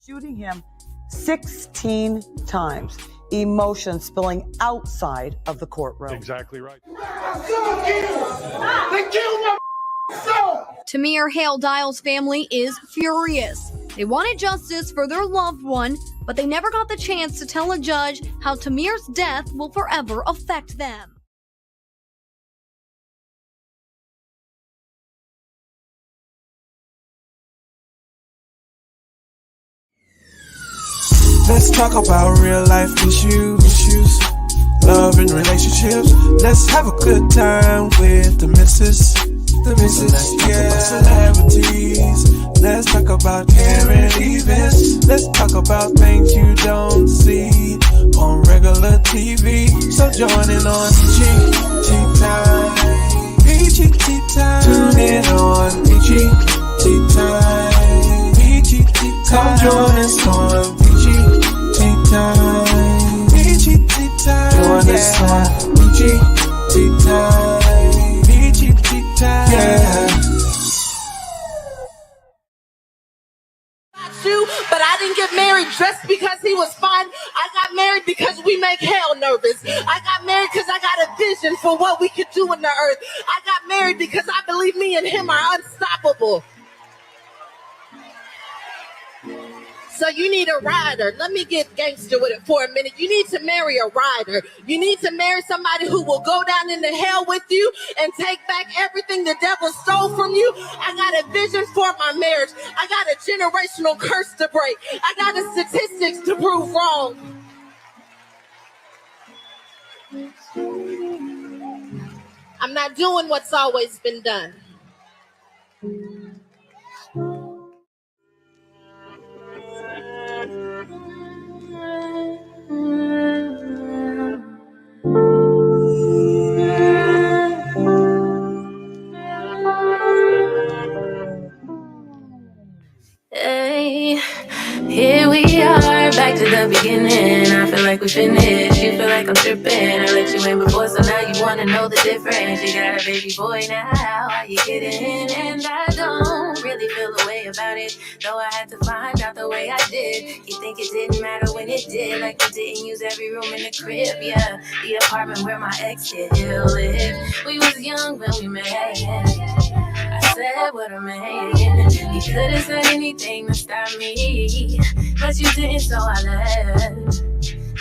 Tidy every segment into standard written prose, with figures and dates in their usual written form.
shooting him 16 times, emotion spilling outside of the courtroom. Exactly right. They killed my son! Tamir Hale Dial's family is furious. They wanted justice for their loved one, but they never got the chance to tell a judge how Tamir's death will forever affect them. Let's talk about real life issues, love and relationships. Let's have a good time with the missus. Let's talk about celebrities. Let's talk about current events. Let's talk about things you don't see on regular TV. So join in on PGT time. PGT time. Tune in on PGT time. PGT time. Come join us on PGT time. PGT time. Join us on PGT time. PGT time. Yeah. But I didn't get married just because he was fine. I got married because we make hell nervous. I got married because I got a vision for what we could do in the earth. I got married because I believe me and him are unstoppable. So you need a rider. Let me get gangster with it for a minute. You need to marry a rider. You need to marry somebody who will go down into hell with you and take back everything the devil stole from you. I got a vision for my marriage. I got a generational curse to break. I got the statistics to prove wrong. I'm not doing what's always been done. Hey, here we are, back to the beginning. I feel like we finished, you feel like I'm tripping. I let you in before, so now you wanna know the difference. You got a baby boy now, how you getting? And I don't really feel the way about it, though I had to find out the way I did. You think it didn't matter when it did, like you didn't use every room in the crib. Yeah, the apartment where my ex still lived. We was young when we met. I said what I meant. You could've said anything to stop me, but you didn't, so I left.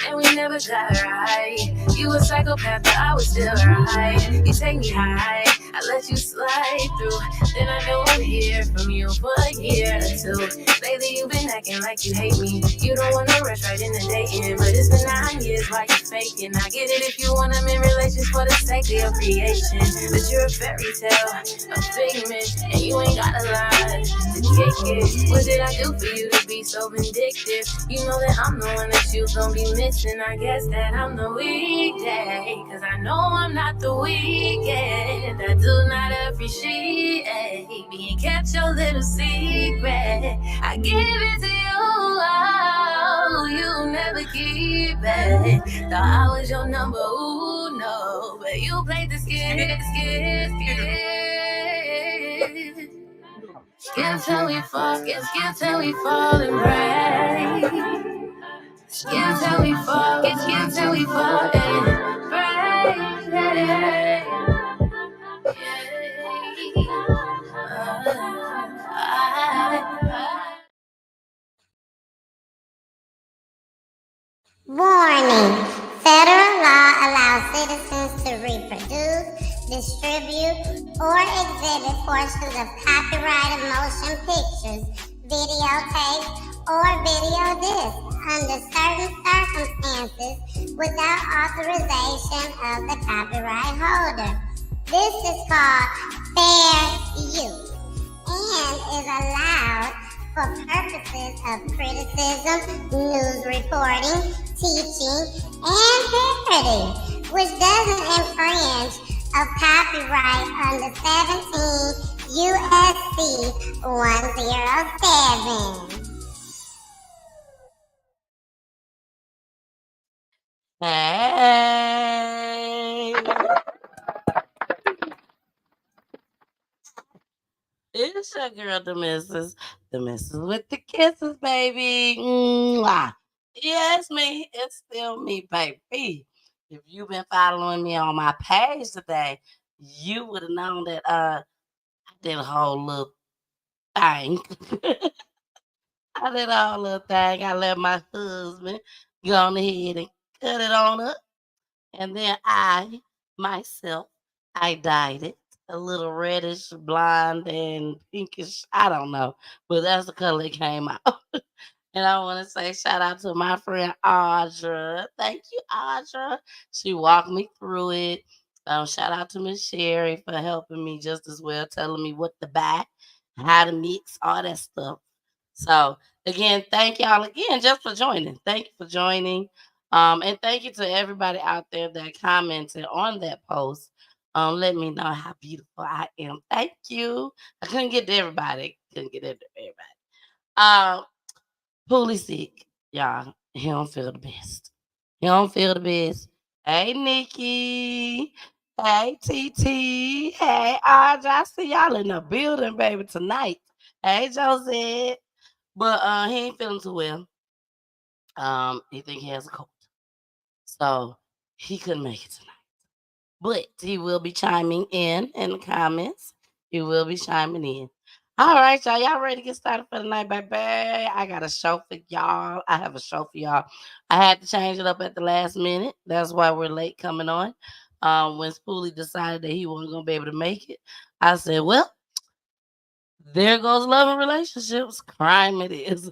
And we never got right. You a psychopath, but I was still right. You take me high, I let you slide through. Then I don't hear from you for a year or two. Lately you've been acting like you hate me. You don't wanna rush right into dating, but it's been 9 years, why you faking? I get it if you want them in relations for the sake of your creation, but you're a fairy tale, a figment, and you ain't got a lie to kick it. What did I do for you to be so vindictive? You know that I'm the one that you gon' be missing. I guess that I'm the weekday, cause I know I'm not the weekend. I do not appreciate being kept your little secret. I give it to you, you never keep it. Thought I was your number, ooh no, but you played the skit. Skip till we fall, skip till we fall and break. Skip till we fall, skip till we fall and break. Warning. Federal law allows citizens to reproduce, distribute, or exhibit portions of copyrighted motion pictures, videotapes, or video discs under certain circumstances without authorization of the copyright holder. This is called fair use and is allowed for purposes of criticism, news reporting, teaching, and parody, which doesn't infringe of copyright under 17 U.S.C. 107. Hey, it's your girl, the missus, The missus with the kisses, baby. Mwah. Yeah, it's me. It's still me, baby. If you've been following me on my page today, you would have known that I did a whole little thing. I did a whole little thing. I let my husband go on ahead and cut it on up. And then myself, I dyed it a little reddish, blonde, and pinkish. I don't know, but that's the color it came out. And I want to say shout out to my friend Audra. Thank you, Audra. She walked me through it. Shout out to Miss Sherry for helping me just as well, telling me what to buy, how to mix, all that stuff. So again, thank y'all again just for joining. Thank you for joining. And thank you to everybody out there that commented on that post. Let me know how beautiful I am. Thank you. I couldn't get to everybody. Poolie sick, y'all. He don't feel the best. He don't feel the best. Hey, Nikki. Hey, TT. Hey, Audrey. I see y'all in the building, baby, tonight. Hey, Josette. But he ain't feeling too well. He think he has a cold. So he couldn't make it tonight. But he will be chiming in the comments. He will be chiming in. All right, y'all. Y'all ready to get started for the night, baby? I got a show for y'all. I have a show for y'all. I had to change it up at the last minute. That's why we're late coming on. When Spoolie decided that he wasn't going to be able to make it, I said, well, there goes love and relationships. Crime it is.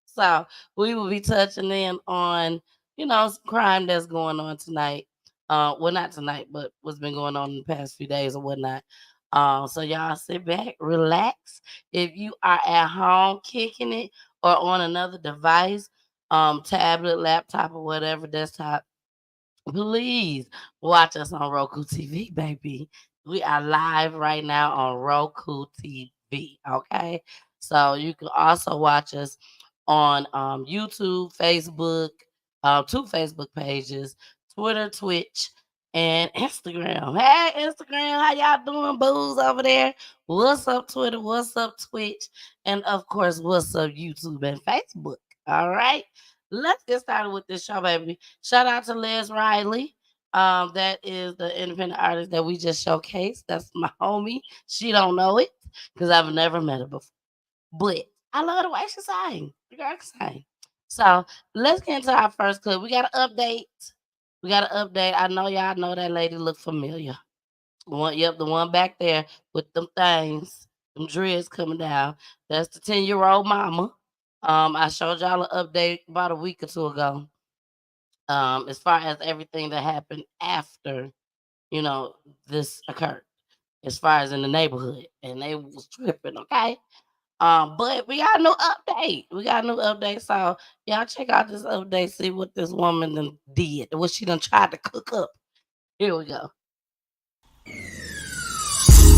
So we will be touching in on, some crime that's going on tonight. Well, not tonight, but what's been going on in the past few days or whatnot. So y'all sit back, relax. If you are at home kicking it or on another device, tablet, laptop, or whatever, desktop, please watch us on Roku TV, baby. We are live right now on Roku TV, okay? So you can also watch us on YouTube, Facebook, 2 Facebook pages, Twitter, Twitch, and Instagram. Hey, Instagram, how y'all doing, booze over there? What's up, Twitter? What's up, Twitch? And, of course, what's up, YouTube and Facebook? All right? Let's get started with this show, baby. Shout out to Liz Riley. That is the independent artist that we just showcased. That's my homie. She don't know it because I've never met her before. But I love the way she sang. The girl can sing. So let's get into our first clip. We got an update. I know y'all know that lady look familiar. The one back there with them things, them dreads coming down. That's the 10-year-old mama. I showed y'all an update about a week or two ago. As far as everything that happened after, this occurred. As far as in the neighborhood. And they was tripping, okay? But we got a new update. So y'all check out this update, see what this woman done did, what she done tried to cook up. Here we go.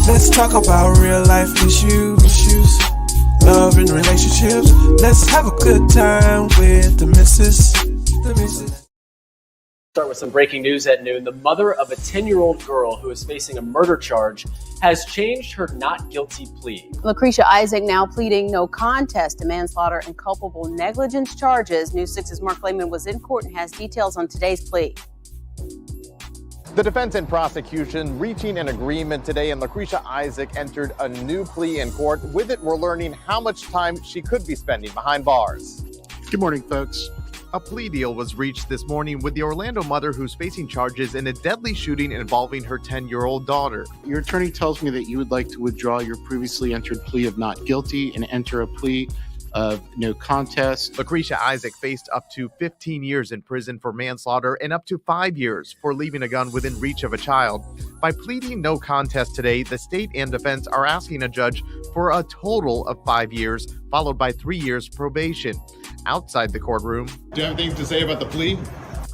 Let's talk about real life issues, love and relationships. Let's have a good time with the missus. Start with some breaking news at noon. The mother of a 10-year-old girl who is facing a murder charge has changed her not guilty plea. Lucretia Isaac now pleading no contest to manslaughter and culpable negligence charges. News 6's Mark Lehman was in court and has details on today's plea. The defense and prosecution reaching an agreement today, and Lucretia Isaac entered a new plea in court. With it, we're learning how much time she could be spending behind bars. Good morning, folks. A plea deal was reached this morning with the Orlando mother who's facing charges in a deadly shooting involving her 10-year-old daughter. Your attorney tells me that you would like to withdraw your previously entered plea of not guilty and enter a plea of no contest. Lucretia Isaac faced up to 15 years in prison for manslaughter and up to 5 years for leaving a gun within reach of a child. By pleading no contest today, the state and defense are asking a judge for a total of 5 years, followed by 3 years probation. Outside the courtroom, Do you have anything to say about the plea?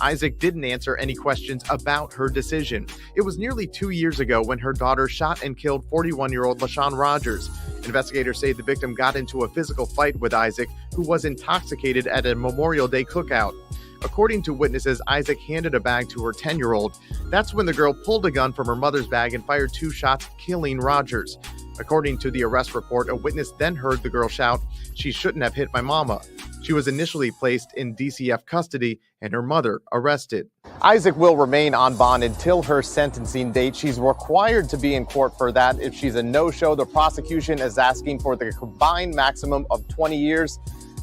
Isaac didn't answer any questions about her decision. It was nearly 2 years ago when her daughter shot and killed 41-year-old LaShawn Rogers. Investigators say the victim got into a physical fight with Isaac, who was intoxicated at a Memorial Day cookout. According to witnesses, Isaac handed a bag to her 10-year-old. That's when the girl pulled a gun from her mother's bag and fired 2 shots, killing Rogers. According to the arrest report, a witness then heard the girl shout, "She shouldn't have hit my mama." She was initially placed in DCF custody and her mother arrested. Isaac will remain on bond until her sentencing date. She's required to be in court for that. If she's a no-show, the prosecution is asking for the combined maximum of 20 years.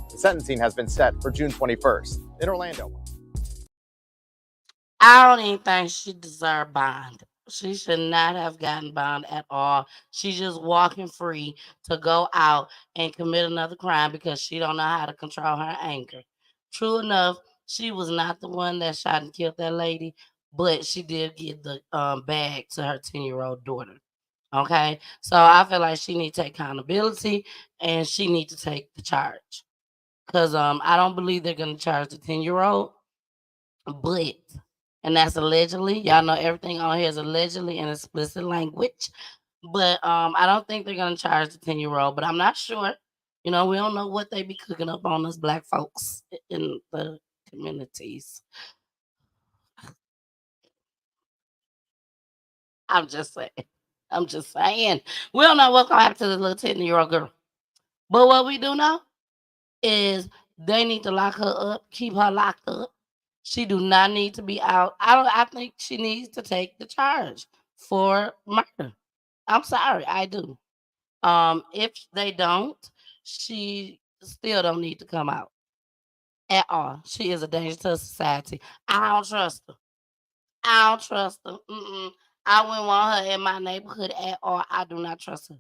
The sentencing has been set for June 21st in Orlando. I don't even think she deserved bond. She should not have gotten bond at all. She's just walking free to go out and commit another crime because she don't know how to control her anger. True enough, she was not the one that shot and killed that lady, but she did get the bag to her 10-year-old daughter. Okay, so I feel like she need to take accountability and she need to take the charge because I don't believe they're gonna charge the 10-year-old, but. And that's allegedly. Y'all know everything on here is allegedly in explicit language. But I don't think they're gonna charge the 10-year-old, but I'm not sure. You know, we don't know what they be cooking up on us black folks in the communities. I'm just saying. We don't know what's gonna happen to the little 10-year-old girl. But what we do know is they need to lock her up, keep her locked up. She do not need to be out. I think she needs to take the charge for murder. I'm sorry, I do. If they don't, she still don't need to come out at all. She is a danger to society. I don't trust her. I don't trust her. I wouldn't want her in my neighborhood at all. I do not trust her.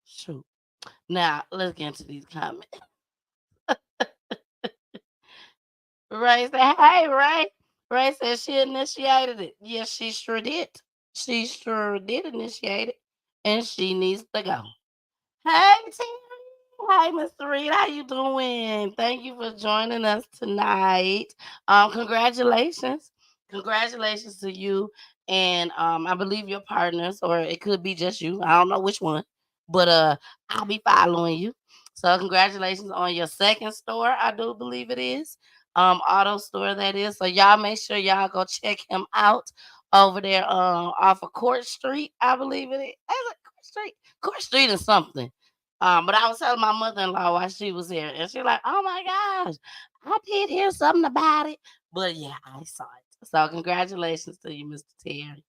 Shoot. Now, let's get into these comments. Ray said, "Hey, Ray." Ray said she initiated it. Yes, she sure did. She sure did initiate it, and she needs to go. Hey, Terry. Hi, Mr. Reed. How you doing? Thank you for joining us tonight. Congratulations. Congratulations to you and I believe your partners, or it could be just you. I don't know which one, but I'll be following you. So congratulations on your second store. I do believe it is. Auto store that is. So y'all make sure y'all go check him out over there off of Court Street. I believe it is. Is it Court Street? Court Street or something. But I was telling my mother-in-law while she was here, and she's like, "Oh my gosh, I did hear something about it." But yeah, I saw it. So congratulations to you, Mr. Terry.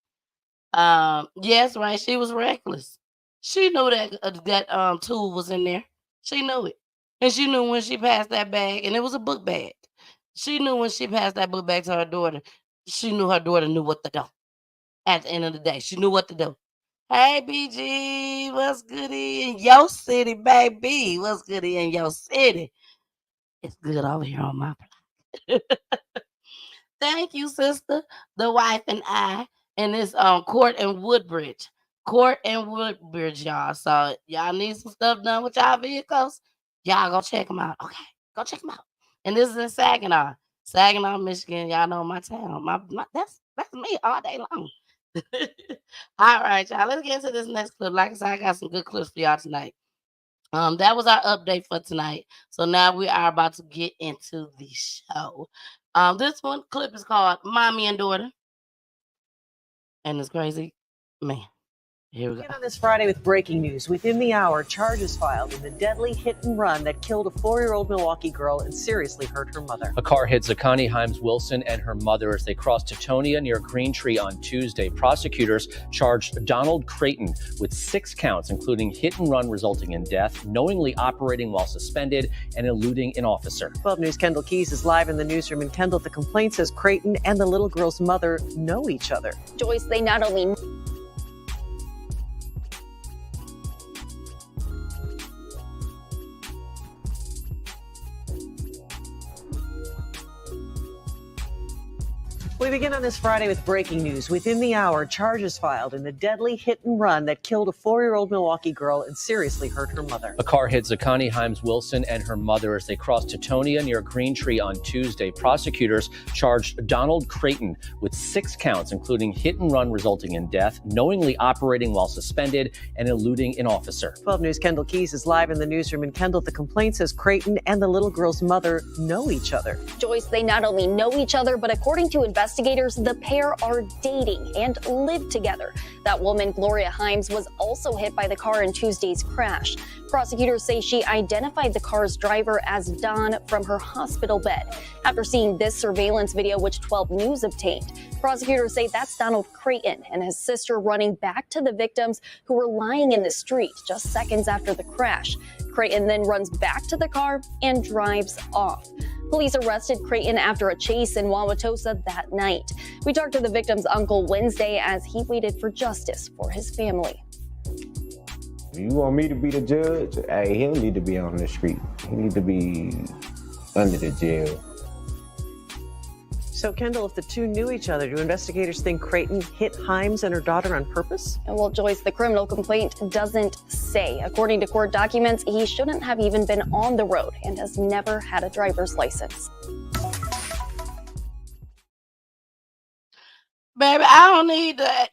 Yes, right. She was reckless. She knew that tool was in there. She knew it. And she knew when she passed that bag, and it was a book bag. She knew when she passed that book bag to her daughter, she knew her daughter knew what to do. At the end of the day, she knew what to do. Hey, BG, what's good in your city, baby? What's good in your city? It's good over here on my block. Thank you, sister. The wife and I, and this Court and Woodbridge. Court and Woodbridge, y'all. So y'all need some stuff done with y'all vehicles. Y'all go check them out. Okay, go check them out. And this is in Saginaw, Michigan. Y'all know my town. That's me all day long. All right, y'all. Let's get into this next clip. Like I said, I got some good clips for y'all tonight. That was our update for tonight. So now we are about to get into the show. This one clip is called "Mommy and Daughter," and it's crazy, man. Here we go. On this Friday with breaking news. Within the hour, charges filed in the deadly hit and run that killed a 4-year-old Milwaukee girl and seriously hurt her mother. A car hit Zakani Himes Wilson and her mother as they crossed Teutonia near Green Tree on Tuesday. Prosecutors charged Donald Creighton with 6 counts, including hit and run resulting in death, knowingly operating while suspended, and eluding an officer. 12 News' Kendall Keys is live in the newsroom. And Kendall, the complaint says Creighton and the little girl's mother know each other. Joyce, they not only We begin on this Friday with breaking news. Within the hour, charges filed in the deadly hit and run that killed a 4-year-old Milwaukee girl and seriously hurt her mother. A car hit Zakani Himes Wilson and her mother as they crossed Teutonia near Green Tree on Tuesday. Prosecutors charged Donald Creighton with 6 counts, including hit and run resulting in death, knowingly operating while suspended, and eluding an officer. 12 News' Kendall Keys is live in the newsroom. And Kendall, the complaint says Creighton and the little girl's mother know each other. Joyce, they not only know each other, but according to investigators, investigators, the pair are dating and live together. That woman, Gloria Himes, was also hit by the car in Tuesday's crash. Prosecutors say she identified the car's driver as Don from her hospital bed. After seeing this surveillance video, which 12 News obtained, prosecutors say that's Donald Creighton and his sister running back to the victims who were lying in the street just seconds after the crash. Creighton then runs back to the car and drives off. Police arrested Creighton after a chase in Wauwatosa that night. We talked to the victim's uncle Wednesday as he waited for justice for his family. If you want me to be the judge, hey, he don't need to be on the street. He need to be under the jail. So, Kendall, if the two knew each other, do investigators think Creighton hit Himes and her daughter on purpose? Well, Joyce, the criminal complaint doesn't say. According to court documents, he shouldn't have even been on the road and has never had a driver's license. Baby, I don't need that.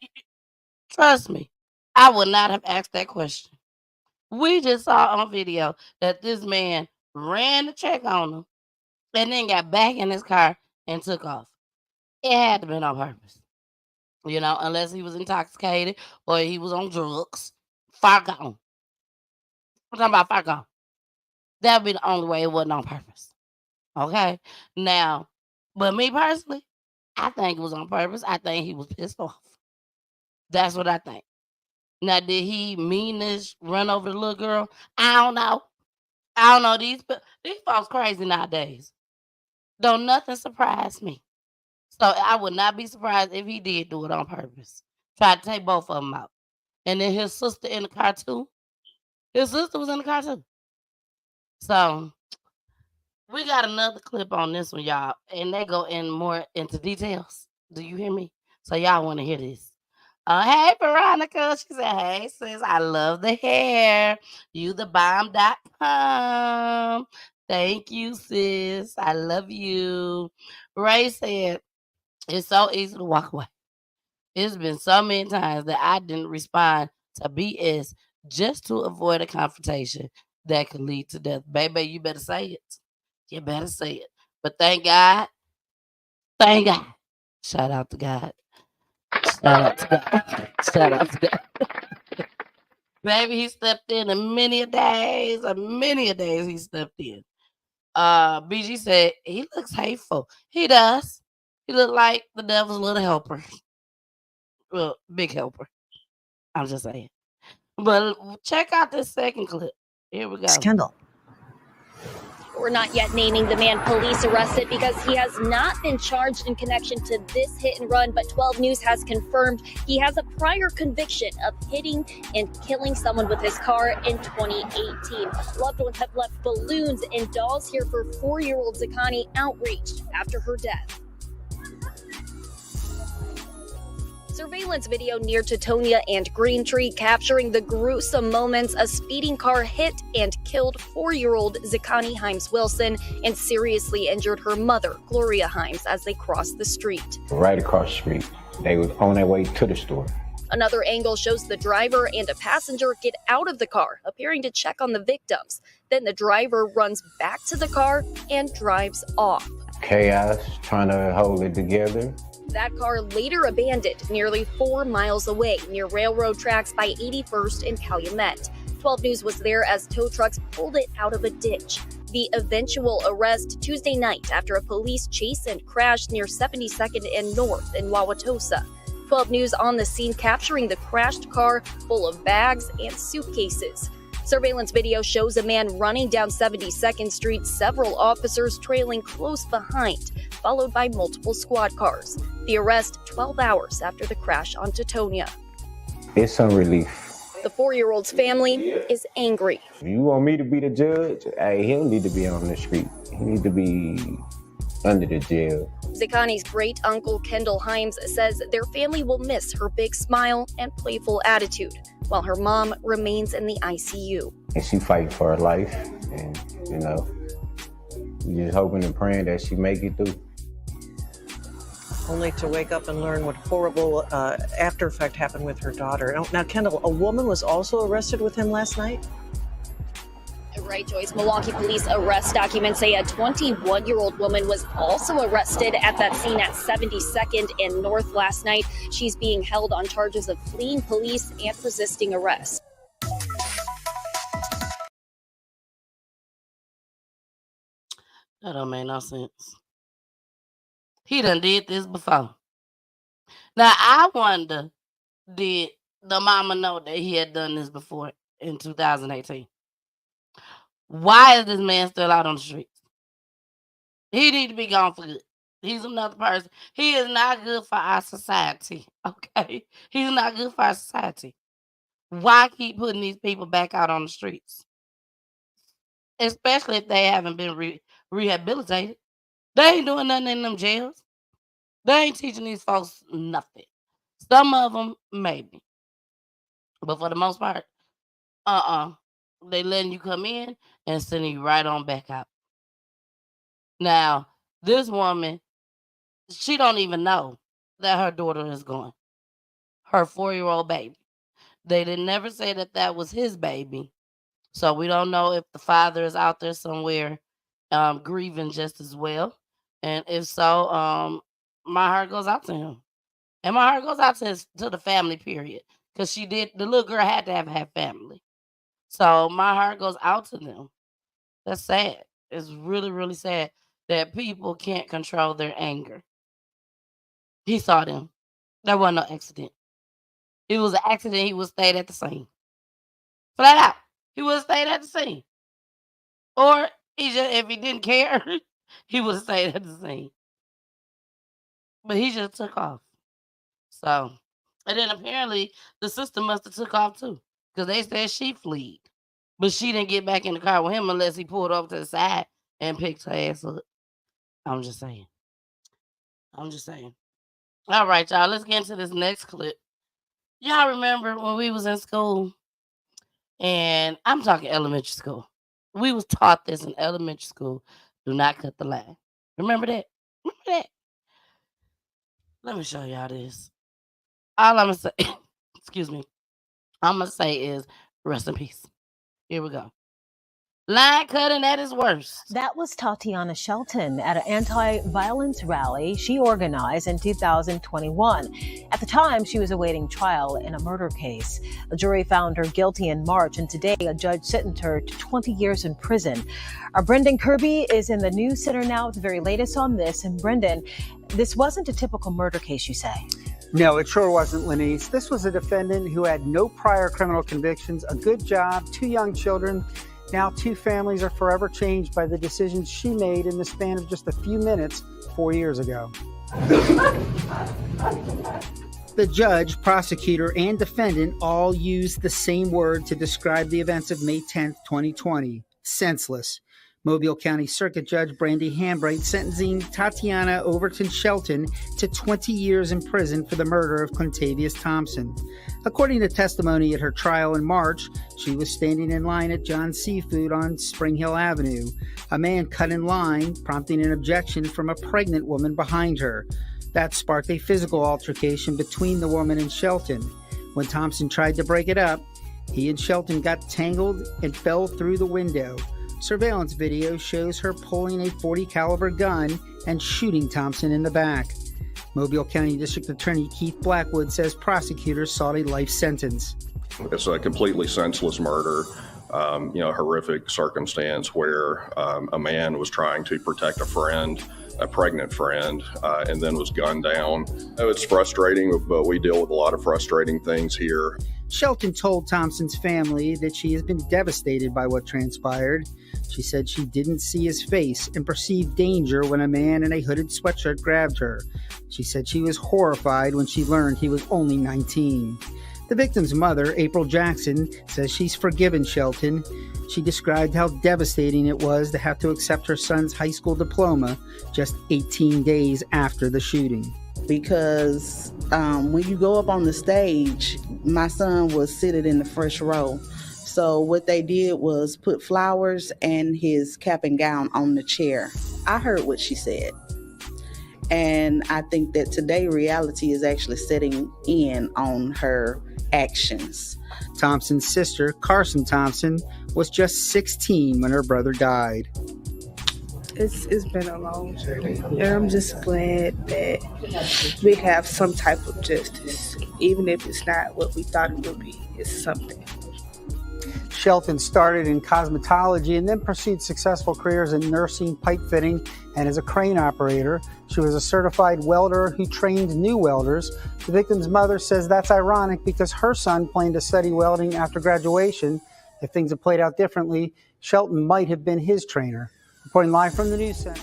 Trust me, I would not have asked that question. We just saw on video that this man ran to check on him and then got back in his car and took off. It had to have been on purpose. You know, unless he was intoxicated or he was on drugs. Far gone. I'm talking about far gone. That would be the only way it wasn't on purpose. Okay? Now, but me personally, I think it was on purpose. I think he was pissed off. That's what I think. Now, did he mean this, run over the little girl? I don't know. I don't know. These folks crazy nowadays. Don't nothing surprise me. So I would not be surprised if he did do it on purpose. Try to take both of them out. And then his sister in the car too. His sister was in the car too. So we got another clip on this one, y'all. And they go in more into details. Do you hear me? So y'all want to hear this. Hey, Veronica. She said, hey, sis, I love the hair. You the bomb.com. Thank you, sis. I love you. Ray said, it's so easy to walk away. It's been so many times that I didn't respond to BS just to avoid a confrontation that could lead to death. Baby, you better say it. You better say it. But thank God. Thank God. Shout out to God. Shout out to God. Shout out to God. Baby, he stepped in a many a days he stepped in. BG said, he looks hateful. He does. He looked like the devil's little helper. Well, big helper. I'm just saying. But check out this second clip. Here we go. Kendall. We're not yet naming the man police arrested because he has not been charged in connection to this hit and run, but 12 News has confirmed he has a prior conviction of hitting and killing someone with his car in 2018. Loved ones have left balloons and dolls here for 4-year-old Zakani outraged after her death. Surveillance video near Teutonia and Greentree capturing the gruesome moments a speeding car hit and killed 4-year-old Zakani Himes Wilson and seriously injured her mother, Gloria Himes, as they crossed the street. Right across the street. They was on their way to the store. Another angle shows the driver and a passenger get out of the car, appearing to check on the victims. Then the driver runs back to the car and drives off. Chaos, trying to hold it together. That car later abandoned nearly 4 miles away near railroad tracks by 81st and Calumet. 12 News was there as tow trucks pulled it out of a ditch. The eventual arrest Tuesday night after a police chase and crash near 72nd and North in Wauwatosa. 12 News on the scene capturing the crashed car full of bags and suitcases. Surveillance video shows a man running down 72nd Street, several officers trailing close behind, followed by multiple squad cars. The arrest 12 hours after the crash on Teutonia. It's some relief. The 4-year-old's family is angry. If you want me to be the judge, hey, he don't need to be on the street. He need to be under the jail. Zakani's great uncle Kendall Himes says their family will miss her big smile and playful attitude, while her mom remains in the ICU. And she fighting for her life, and you know, we just hoping and praying that she make it through. Only to wake up and learn what horrible after effect happened with her daughter. Now, Kendall, a woman was also arrested with him last night? You're right, Joyce. Milwaukee police arrest documents say a 21-year-old woman was also arrested at that scene at 72nd and North last night. She's being held on charges of fleeing police and resisting arrest. That don't make no sense. He done did this before. Now, I wonder, did the mama know that he had done this before in 2018? Why is this man still out on the streets? He need to be gone for good. He's another person. He is not good for our society, okay? He's not good for our society. Why keep putting these people back out on the streets? Especially if they haven't been rehabilitated. They ain't doing nothing in them jails. They ain't teaching these folks nothing. Some of them, maybe. But for the most part, they letting you come in and sending you right on back out. Now, this woman, she don't even know that her daughter is gone. Her 4-year-old baby. They didn't never say that that was his baby. So we don't know if the father is out there somewhere grieving just as well. And if so, my heart goes out to him. And my heart goes out to the family, period. Because the little girl had to have family. So my heart goes out to them. That's sad. It's really, really sad that people can't control their anger. He saw them. That wasn't no accident. If it was an accident, he would stayed at the scene. Flat out. He would have stayed at the scene. Or if he didn't care, he would have stayed at the scene. But he just took off. So, and then apparently the sister must have took off too. Because they said she fled. But she didn't get back in the car with him unless he pulled over to the side and picked her ass up. I'm just saying. All right, y'all. Let's get into this next clip. Y'all remember when we was in school? And I'm talking elementary school. We was taught this in elementary school. Do not cut the line. Remember that? Let me show y'all this. All I'm going to say, excuse me, I'm going to say is rest in peace. Here we go. Line cutting at its worst. That was Tatiana Shelton at an anti-violence rally she organized in 2021. At the time, she was awaiting trial in a murder case. The jury found her guilty in March, and today a judge sentenced her to 20 years in prison. Our Brendan Kirby is in the news center now with the very latest on this. And Brendan, this wasn't a typical murder case, you say? No, it sure wasn't, Lenise. This was a defendant who had no prior criminal convictions, a good job, 2 young children. Now 2 families are forever changed by the decisions she made in the span of just a few minutes 4 years ago. The judge, prosecutor, and defendant all used the same word to describe the events of May 10th, 2020, senseless. Mobile County Circuit Judge Brandy Hambright sentencing Tatiana Overton Shelton to 20 years in prison for the murder of Quintavious Thompson. According to testimony at her trial in March, she was standing in line at John's Seafood on Spring Hill Avenue. A man cut in line, prompting an objection from a pregnant woman behind her. That sparked a physical altercation between the woman and Shelton. When Thompson tried to break it up, he and Shelton got tangled and fell through the window. Surveillance video shows her pulling a .40 caliber gun and shooting Thompson in the back. Mobile County District Attorney Keith Blackwood says prosecutors sought a life sentence. It's a completely senseless murder, horrific circumstance where a man was trying to protect a pregnant friend, and then was gunned down. It's frustrating, but we deal with a lot of frustrating things here. Shelton told Thompson's family that she has been devastated by what transpired. She said she didn't see his face and perceived danger when a man in a hooded sweatshirt grabbed her. She said she was horrified when she learned he was only 19. The victim's mother, April Jackson, says she's forgiven Shelton. She described how devastating it was to have to accept her son's high school diploma just 18 days after the shooting. Because when you go up on the stage, my son was seated in the first row. So what they did was put flowers and his cap and gown on the chair. I heard what she said. And I think that today reality is actually setting in on her actions. Thompson's sister, Carson Thompson, was just 16 when her brother died. It's been a long journey, and I'm just glad that we have some type of justice, even if it's not what we thought it would be. It's something. Shelton started in cosmetology and then pursued successful careers in nursing, pipe fitting, and as a crane operator. She was a certified welder who trained new welders. The victim's mother says that's ironic because her son planned to study welding after graduation. If things had played out differently, Shelton might have been his trainer. Reporting live from the news center.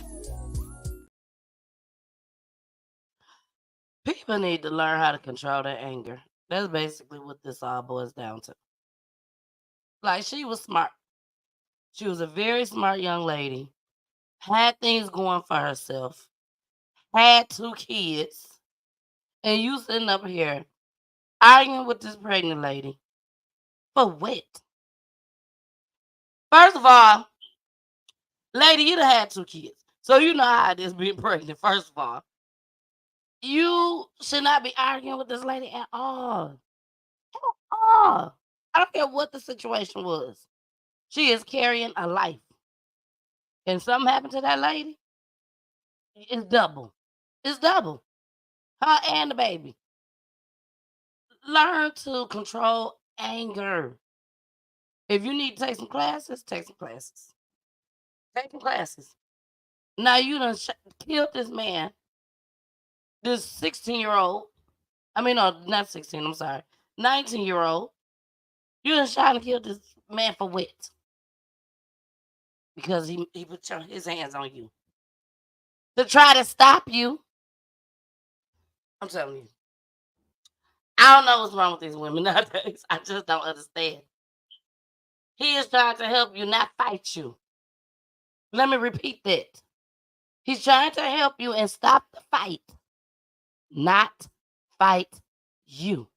People need to learn how to control their anger. That's basically what this all boils down to. Like, she was smart. She was a very smart young lady. Had things going for herself. Had 2 kids. And you sitting up here arguing with this pregnant lady. For what? First of all, lady, you done had 2 kids. So you know how it is being pregnant, first of all. You should not be arguing with this lady at all. At all. I don't care what the situation was. She is carrying a life. And something happened to that lady, it's double. It's double. Her and the baby. Learn to control anger. If you need to take some classes, take some classes. Take some classes. Now you done killed this man, this 16-year-old. I mean, no, not 16, I'm sorry. 19-year-old. You done shot and killed this man for what? Because he put his hands on you. To try to stop you. I'm telling you. I don't know what's wrong with these women nowadays. I just don't understand. He is trying to help you, not fight you. Let me repeat that. He's trying to help you and stop the fight, not fight you.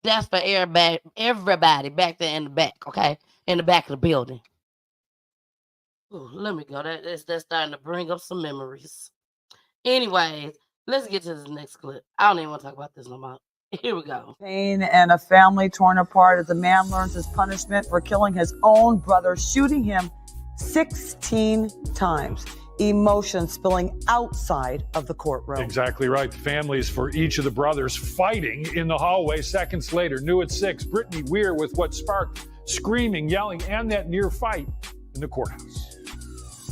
That's for everybody back there in the back, okay? In the back of the building. Ooh, let me go. That's starting to bring up some memories. Anyways, let's get to this next clip. I don't even want to talk about this no more. Here we go. Pain and a family torn apart as a man learns his punishment for killing his own brother, shooting him 16 times. Emotion spilling outside of the courtroom. Exactly right. The families for each of the brothers fighting in the hallway seconds later. New at 6, Brittany Weir with what sparked screaming, yelling, and that near fight in the courthouse.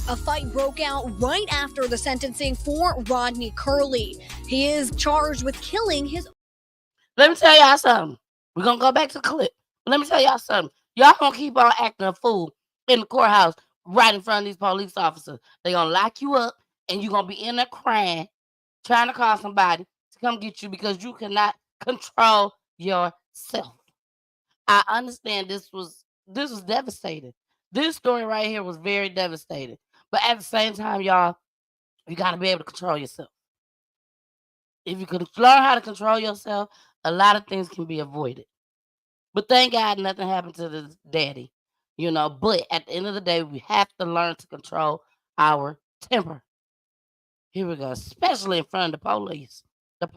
A fight broke out right after the sentencing for Rodney Curley. He is charged with killing his... Let me tell y'all something. We're going to go back to the clip. But let me tell y'all something. Y'all going to keep on acting a fool in the courthouse right in front of these police officers. They're going to lock you up, and you're going to be in there crying, trying to call somebody to come get you because you cannot control yourself. I understand this was devastating. This story right here was very devastating. But at the same time, y'all, you got to be able to control yourself. If you could learn how to control yourself, a lot of things can be avoided. But thank God nothing happened to the daddy, you know. But at the end of the day, we have to learn to control our temper. Here we go, especially in front of the police.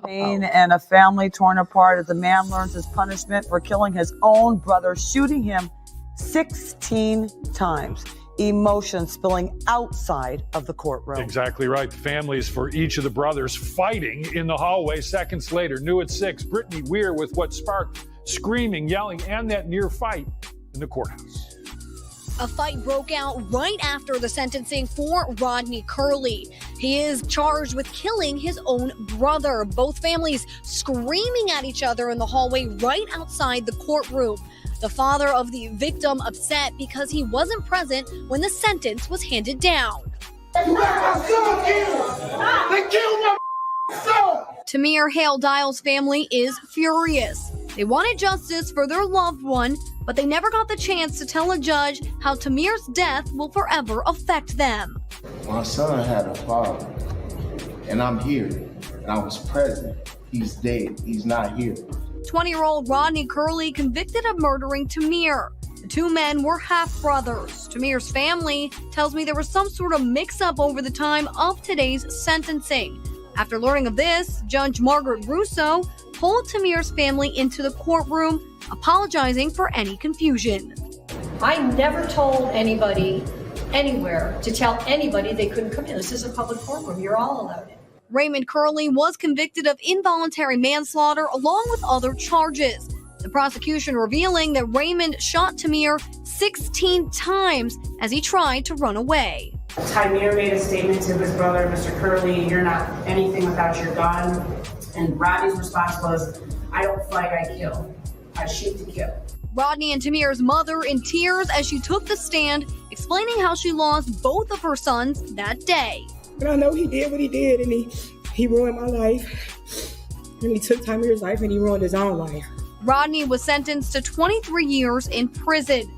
Pain and a family torn apart as a man learns his punishment for killing his own brother, shooting him 16 times. Emotion spilling outside of the courtroom. Exactly right. The families for each of the brothers fighting in the hallway seconds later. New at 6, Brittany Weir with what sparked screaming, yelling, and that near fight in the courthouse. A fight broke out right after the sentencing for Rodney Curley. He is charged with killing his own brother. Both families screaming at each other in the hallway right outside the courtroom. The father of the victim upset because he wasn't present when the sentence was handed down. You got my son killed! They killed my son! Tamir Hale Dial's family is furious. They wanted justice for their loved one, but they never got the chance to tell a judge how Tamir's death will forever affect them. My son had a father, and I'm here, and I was present. He's dead. He's not here. 20-year-old Rodney Curley convicted of murdering Tamir. The two men were half-brothers. Tamir's family tells me there was some sort of mix-up over the time of today's sentencing. After learning of this, Judge Margaret Russo pulled Tamir's family into the courtroom, apologizing for any confusion. I never told anybody anywhere to tell anybody they couldn't come in. This is a public courtroom. You're all allowed in. Raymond Curley was convicted of involuntary manslaughter along with other charges. The prosecution revealing that Raymond shot Tamir 16 times as he tried to run away. Tamir made a statement to his brother, Mr. Curley, "You're not anything without your gun." And Rodney's response was, "I don't fight, I kill. I shoot to kill." Rodney and Tamir's mother in tears as she took the stand, explaining how she lost both of her sons that day. And I know he did what he did, and he ruined my life. And he took Tamir's life, and he ruined his own life. Rodney was sentenced to 23 years in prison.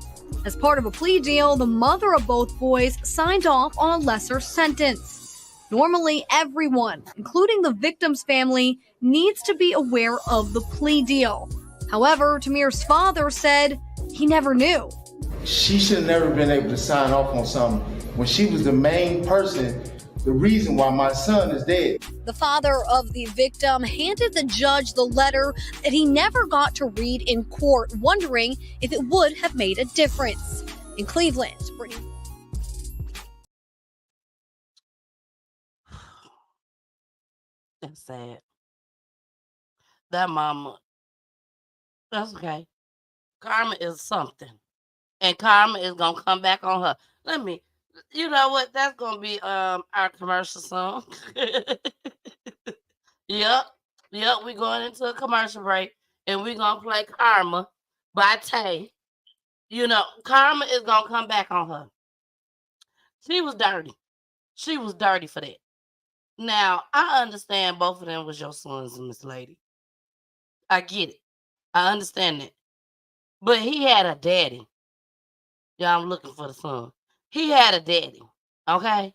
As part of a plea deal, the mother of both boys signed off on a lesser sentence. Normally, everyone, including the victim's family, needs to be aware of the plea deal. However, Tamir's father said he never knew. She should have never been able to sign off on something when she was the main person, the reason why my son is dead. The father of the victim handed the judge the letter that he never got to read in court, wondering if it would have made a difference. In Cleveland, Brittany. That's sad. That mama, that's okay. Karma is something. And karma is going to come back on her. You know what? That's going to be our commercial song. Yep. We're going into a commercial break. And we're going to play Karma by Tay. You know, karma is going to come back on her. She was dirty. She was dirty for that. Now, I understand both of them was your sons, Miss Lady. I get it. I understand that. But he had a daddy. Yeah, I'm looking for the son. He had a daddy, okay?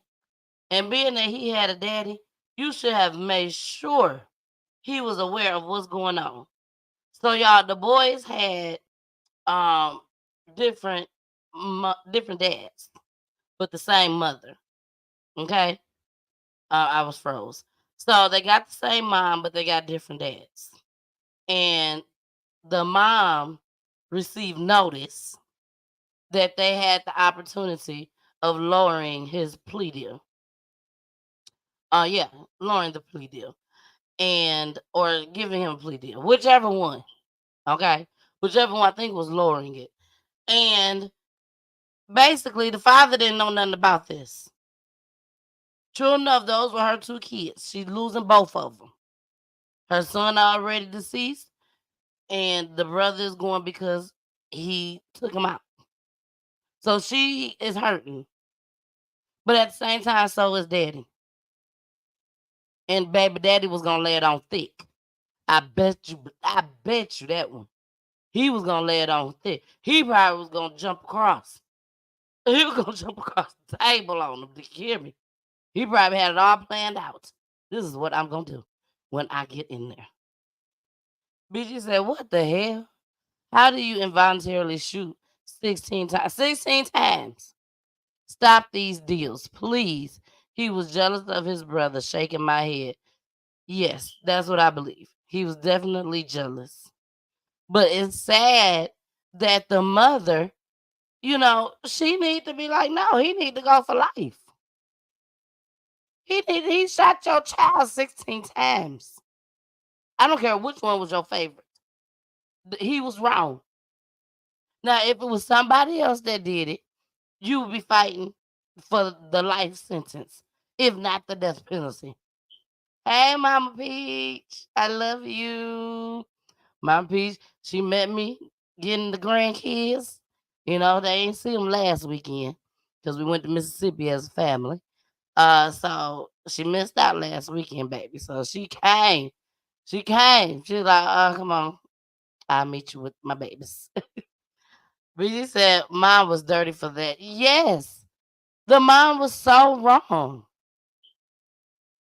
And being that he had a daddy, you should have made sure he was aware of what's going on. So, y'all, the boys had different dads, but the same mother, okay? I was froze. So they got the same mom, but they got different dads. And the mom received notice that they had the opportunity of lowering his plea deal. Lowering the plea deal. Or giving him a plea deal. Whichever one. Okay? Whichever one, I think, was lowering it. And basically, the father didn't know nothing about this. True enough, those were her two kids. She's losing both of them. Her son already deceased, and the brother is going because he took him out. So she is hurting. But at the same time, so is daddy. And baby daddy was going to lay it on thick. I bet you that one. He was going to lay it on thick. He probably was going to jump across. He was going to jump across the table on him. Did you hear me? He probably had it all planned out. This is what I'm going to do when I get in there. BG said, what the hell? How do you involuntarily shoot 16 times? 16 times. Stop these deals, please. He was jealous of his brother, shaking my head. Yes, that's what I believe. He was definitely jealous. But it's sad that the mother, she need to be like, no, he need to go for life. He shot your child 16 times. I don't care which one was your favorite. He was wrong. Now, if it was somebody else that did it, you would be fighting for the life sentence, if not the death penalty. Hey, Mama Peach, I love you. Mama Peach, she met me getting the grandkids. They ain't see them last weekend because we went to Mississippi as a family. So she missed out last weekend, baby. So she came. She was like, come on. I'll meet you with my babies. But she said mom was dirty for that. Yes. The mom was so wrong.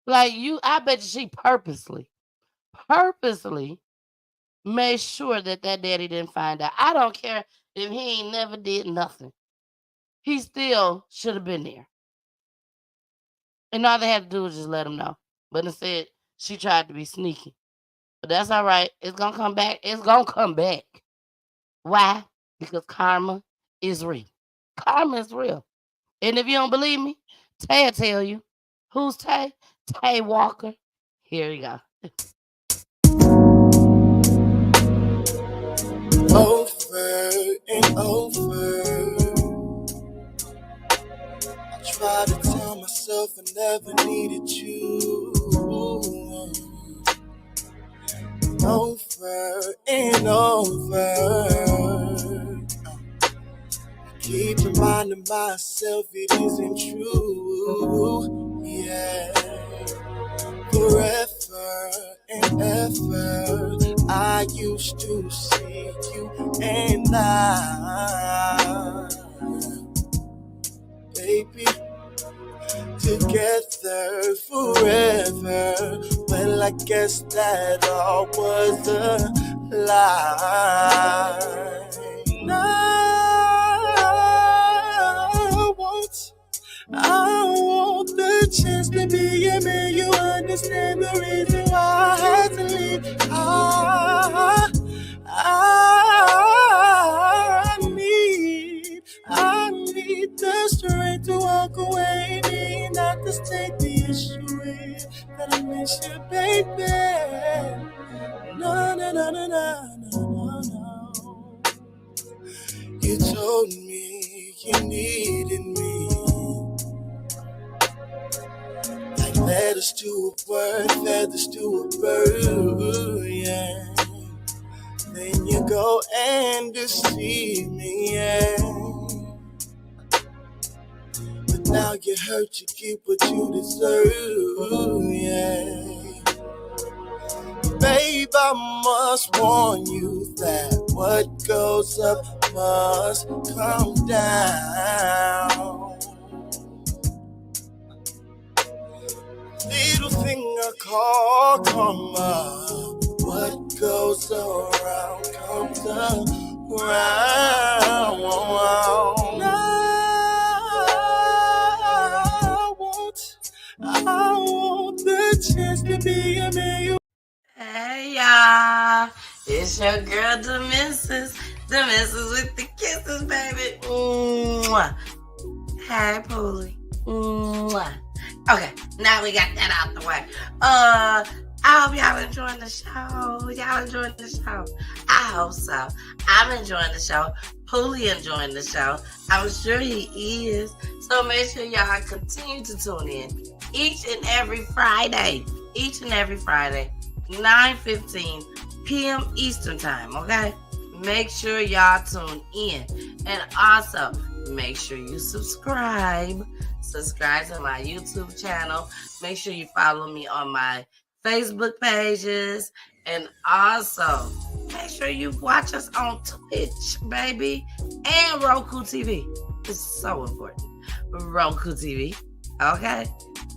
Like I bet you she purposely made sure that daddy didn't find out. I don't care if he ain't never did nothing. He still should have been there. And all they had to do was just let him know. But instead, she tried to be sneaky. But that's all right. It's going to come back. It's going to come back. Why? Because karma is real. Karma is real. And if you don't believe me, Tay will tell you. Who's Tay? Tay Walker. Here you go. Over and over, I try to tell myself I never needed you. Over and over, keep reminding myself it isn't true. Yeah, forever and ever, I used to seek you, and I, baby, together forever. Well, I guess that all was a lie. I want the chance to be a man. You understand the reason why I had to leave. I need the strength to walk away, me not to stay. The issue is that I miss you, baby. No, no, no, no, no, no, no. You told me you needed me, like letters to a word, feathers to a bird, yeah. Then you go and deceive me, yeah. But now you hurt, you keep what you deserve, yeah. Babe, I must warn you that what goes up must come down. Little thing I call karma. What goes around comes around. I want the chance to be a man. Hey y'all, it's your girl Demensis with the kisses, baby. Mwah. Hey Poolie. Mwah. Okay, now we got that out the way. I hope y'all enjoying the show. Y'all enjoying the show? I hope so. I'm enjoying the show. Poolie enjoying the show. I'm sure he is. So make sure y'all continue to tune in each and every Friday. 9:15 p.m. Eastern Time, okay? Make sure y'all tune in. And also, make sure you subscribe. Subscribe to my YouTube channel. Make sure you follow me on my Facebook pages. And also, make sure you watch us on Twitch, baby. And Roku TV. It's so important. Roku TV, okay?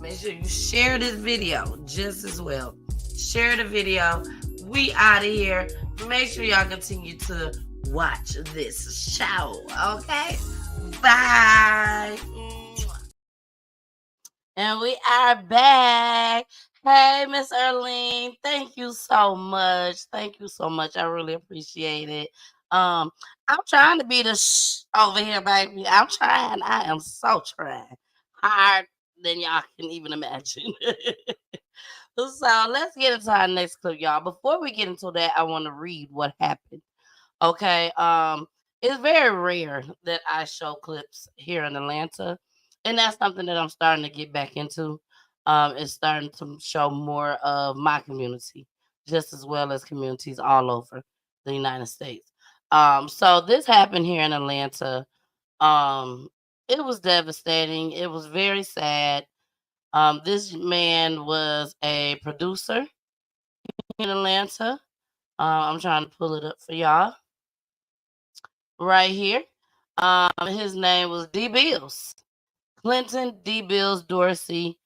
Make sure you share this video just as well. Share the video. We out of here. Make sure y'all continue to watch this show. Okay? Bye. And we are back. Hey, Miss Erlene. Thank you so much. Thank you so much. I really appreciate it. I'm trying to be the over here, baby. I'm trying. I am so trying. Hard than y'all can even imagine. So let's get into our next clip, y'all. Before we get into that, I want to read what happened. Okay. It's very rare that I show clips here in Atlanta, and that's something that I'm starting to get back into. It's starting to show more of my community, just as well as communities all over the United States. So this happened here in Atlanta. It was devastating. It was very sad. This man was a producer in Atlanta. I'm trying to pull it up for y'all right here. His name was D. Bills, Clinton D. Bills Dorsey.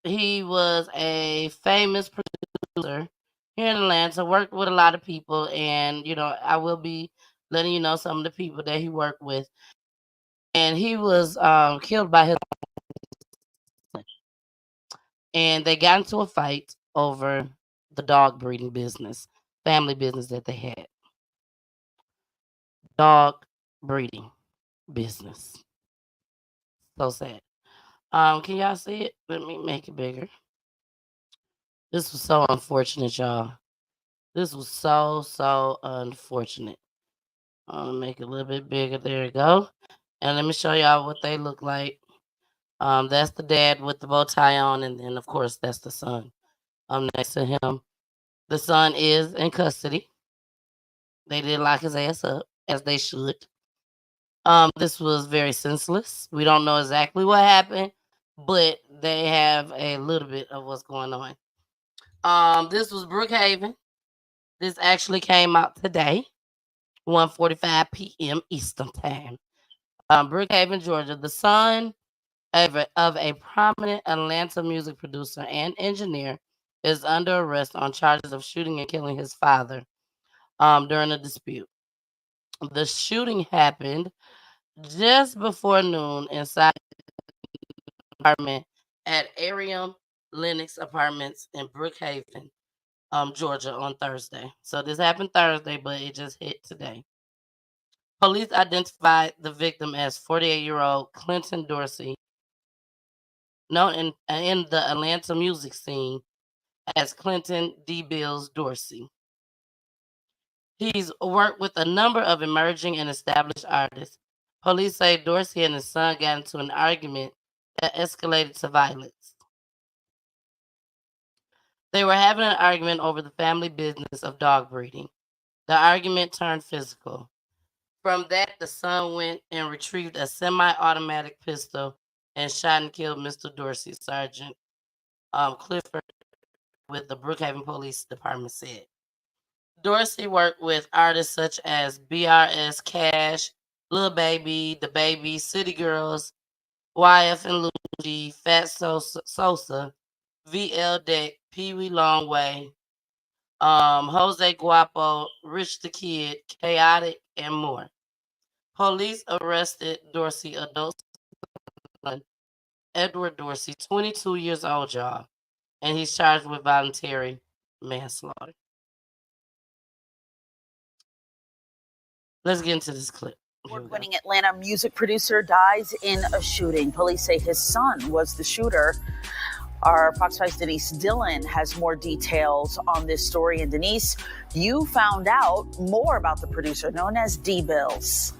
He was a famous producer here in Atlanta, worked with a lot of people, and I will be letting you know some of the people that he worked with. And he was killed by his, and they got into a fight over the dog breeding business, family business that they had. Dog breeding business. So sad. Can y'all see it? Let me make it bigger. This was so unfortunate, y'all. This was so unfortunate. I'm gonna make it a little bit bigger. There you go. And let me show y'all what they look like. That's the dad with the bow tie on, and then of course that's the son. Next to him. The son is in custody. They did lock his ass up, as they should. This was very senseless. We don't know exactly what happened, but they have a little bit of what's going on. This was Brookhaven. This actually came out today, 1:45 p.m. Eastern Time. Brookhaven, Georgia. The son of a prominent Atlanta music producer and engineer is under arrest on charges of shooting and killing his father during a dispute. The shooting happened just before noon inside the apartment at Arium Lennox Apartments in Brookhaven, Georgia on Thursday. So this happened Thursday, but it just hit today. Police identified the victim as 48-year-old Clinton Dorsey, known in the Atlanta music scene as Clinton D. Bills Dorsey. He's worked with a number of emerging and established artists. Police say Dorsey and his son got into an argument that escalated to violence. They were having an argument over the family business of dog breeding. The argument turned physical. From that, the son went and retrieved a semi-automatic pistol and shot and killed Mr. Dorsey, Sergeant Clifford with the Brookhaven Police Department said. Dorsey worked with artists such as BRS Cash, Lil Baby, The Baby, City Girls, YF and Luigi, Fat Sosa, VL Deck, Pee Wee Longway, Jose Guapo, Rich the Kid, Chaotic, and more. Police arrested Dorsey, adult son, Edward Dorsey, 22 years old, y'all, and he's charged with voluntary manslaughter. Let's get into this clip. Award-winning Atlanta music producer dies in a shooting. Police say his son was the shooter. Our Fox 5's Denise Dillon has more details on this story. And Denise, you found out more about the producer known as D-Bills.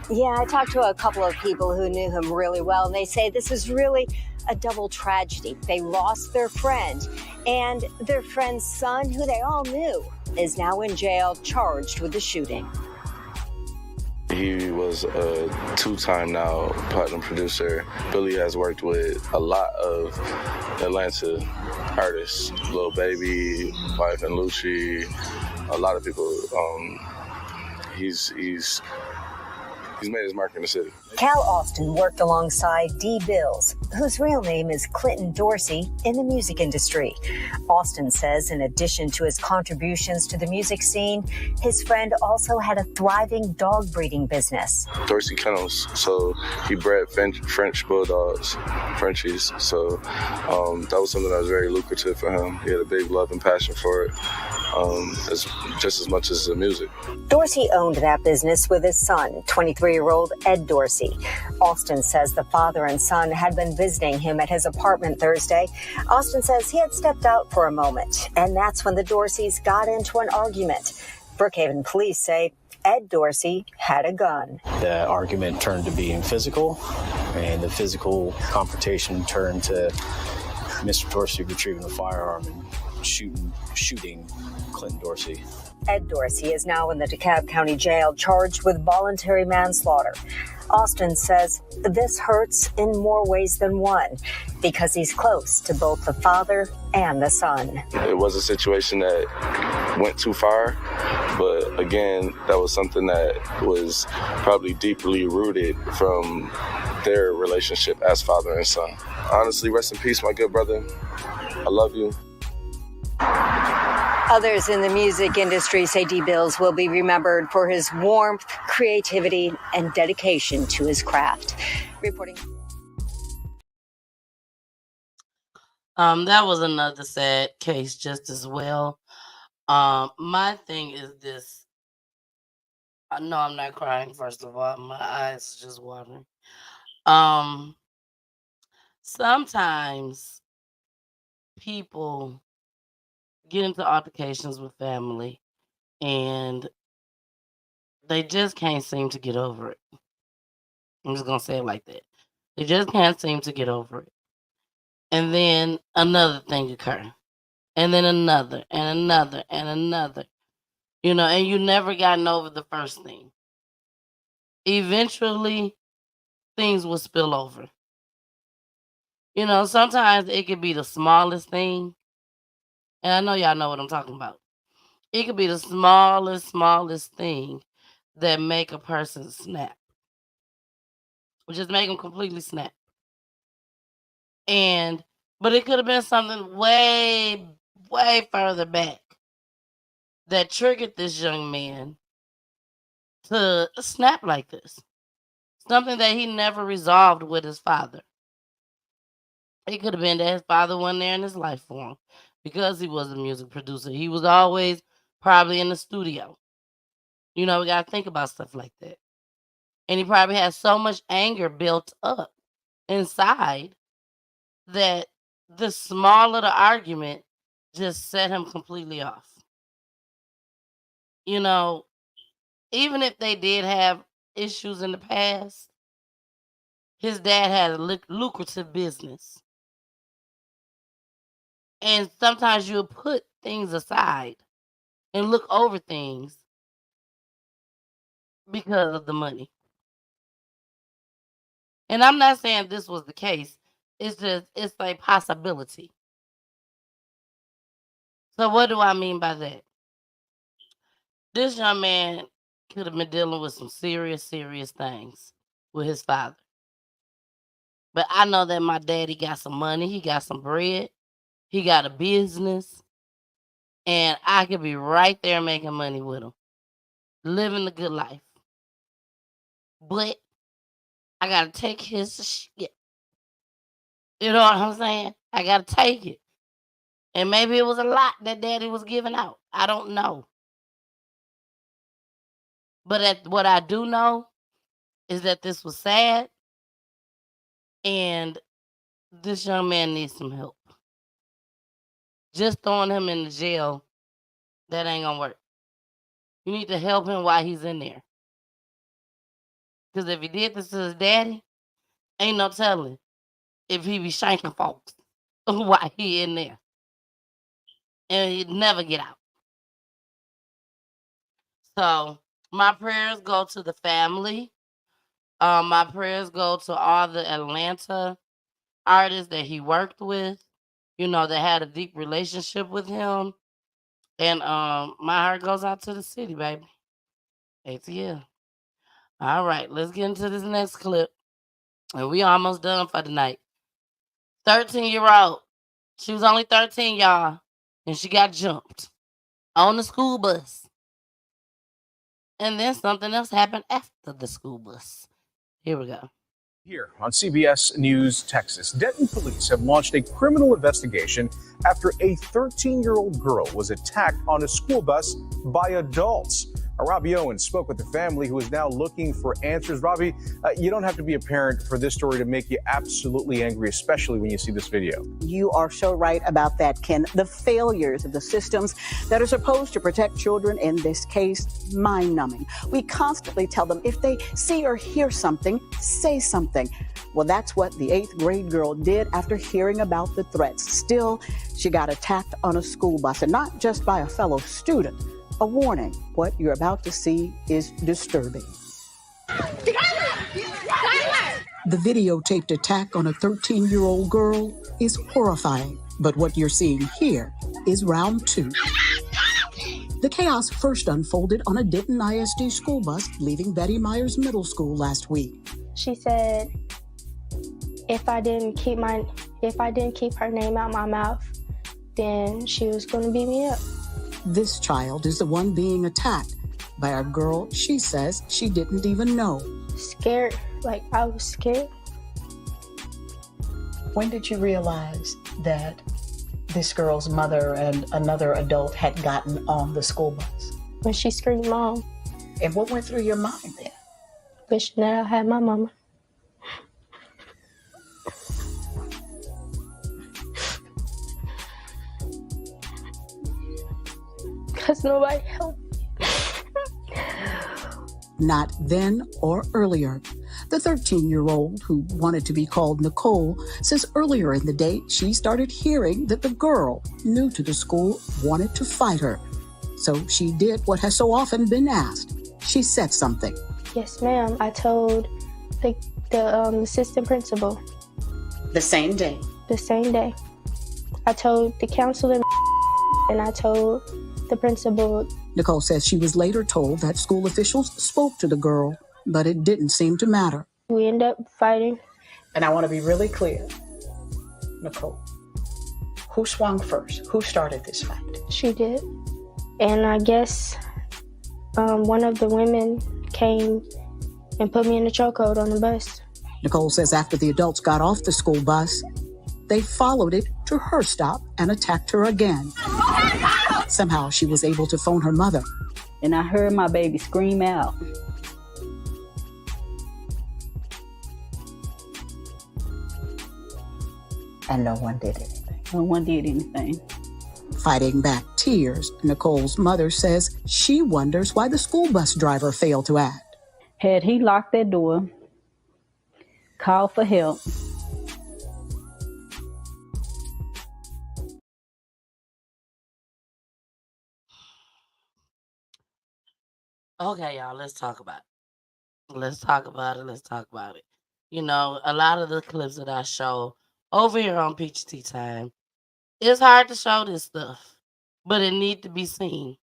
Yeah, I talked to a couple of people who knew him really well, and they say this is really a double tragedy. They lost their friend, and their friend's son, who they all knew, is now in jail charged with the shooting. He was a two-time now platinum producer. Billy has worked with a lot of Atlanta artists, Lil Baby, YF and Lucci, a lot of people. He's made his mark in the city. Cal Austin worked alongside D. Bills, whose real name is Clinton Dorsey, in the music industry. Austin says in addition to his contributions to the music scene, his friend also had a thriving dog breeding business. Dorsey Kennels, so he bred French bulldogs, Frenchies. So that was something that was very lucrative for him. He had a big love and passion for it, just as much as the music. Dorsey owned that business with his son, 23-year-old Ed Dorsey. Austin says the father and son had been visiting him at his apartment Thursday. Austin says he had stepped out for a moment, and that's when the Dorseys got into an argument. Brookhaven police say Ed Dorsey had a gun. The argument turned to being physical, and the physical confrontation turned to Mr. Dorsey retrieving a firearm and shooting Clinton Dorsey. Ed Dorsey is now in the DeKalb County Jail charged with voluntary manslaughter. Austin says this hurts in more ways than one because he's close to both the father and the son. It was a situation that went too far, but again, that was something that was probably deeply rooted from their relationship as father and son. Honestly, rest in peace, my good brother. I love you. Others in the music industry say D-Bills will be remembered for his warmth, creativity, and dedication to his craft. Reporting. That was another sad case just as well. My thing is this. No, I'm not crying, first of all. My eyes are just watering. Sometimes people get into altercations with family and they just can't seem to get over it. I'm just gonna say it like that. They just can't seem to get over it. And then another thing occur. And then another and another and another. And you never gotten over the first thing. Eventually things will spill over. Sometimes it could be the smallest thing. And I know y'all know what I'm talking about. It could be the smallest thing that make a person snap. Or just make them completely snap. But it could have been something way, way further back that triggered this young man to snap like this. Something that he never resolved with his father. It could have been that his father wasn't there in his life for him because he was a music producer. He was always probably in the studio. We got to think about stuff like that. And he probably had so much anger built up inside that the small little argument just set him completely off. Even if they did have issues in the past, his dad had a lucrative business. And sometimes you'll put things aside and look over things because of the money. And I'm not saying this was the case. It's a possibility. So what do I mean by that? This young man could have been dealing with some serious things with his father. But I know that my daddy got some money. He got some bread. He got a business. And I could be right there making money with him. Living the good life. But I got to take his shit. You know what I'm saying? I got to take it. And maybe it was a lot that daddy was giving out. I don't know. But what I do know is that this was sad. And this young man needs some help. Just throwing him in the jail, that ain't gonna work. You need to help him while he's in there. Because if he did this to his daddy, ain't no telling if he be shanking folks while he in there. And he'd never get out. So my prayers go to the family. My prayers go to all the Atlanta artists that he worked with, that had a deep relationship with him. And my heart goes out to the city, baby. ATL. All right, let's get into this next clip. And we almost done for the night. 13-year-old. She was only 13, y'all. And she got jumped on the school bus. And then something else happened after the school bus. Here we go. Here on CBS News Texas, Denton police have launched a criminal investigation after a 13-year-old girl was attacked on a school bus by adults. Robbie Owens spoke with the family, who is now looking for answers. Robbie, you don't have to be a parent for this story to make you absolutely angry, especially when you see this video. You are so right about that, Ken. The failures of the systems that are supposed to protect children in this case, mind-numbing. We constantly tell them if they see or hear something, say something. Well, that's what the 8th grade girl did after hearing about the threats. Still, she got attacked on a school bus, and not just by a fellow student. A warning, what you're about to see is disturbing. The videotaped attack on a 13-year-old girl is horrifying, but what you're seeing here is round 2. The chaos first unfolded on a Denton ISD school bus leaving Betty Myers Middle School last week. She said, if I didn't keep her name out my mouth, then she was going to beat me up. This child is the one being attacked by a girl she says she didn't even know. Scared, like I was scared. When did you realize that this girl's mother and another adult had gotten on the school bus? When she screamed, "Mom." And what went through your mind then? Wishing that I had my mama. Because nobody helped. Not then or earlier. The 13-year-old, who wanted to be called Nicole, says earlier in the day she started hearing that the girl, new to the school, wanted to fight her. So she did what has so often been asked. She said something. Yes, ma'am. I told the assistant principal. The same day? The same day. I told the counselor and I told the principal. Nicole says she was later told that school officials spoke to the girl, but it didn't seem to matter. We ended up fighting. And I want to be really clear, Nicole. Who swung first? Who started this fight? She did. And I guess one of the women came and put me in the chokehold on the bus. Nicole says after the adults got off the school bus, they followed it to her stop and attacked her again. Somehow she was able to phone her mother. And I heard my baby scream out. And no one did anything. No one did anything. Fighting back tears, Nicole's mother says she wonders why the school bus driver failed to act. Had he locked that door, called for help. Okay, y'all, let's talk about it. Let's talk about it. You know, a lot of the clips that I show over here on Peach Tea Time, it's hard to show this stuff, but it need to be seen.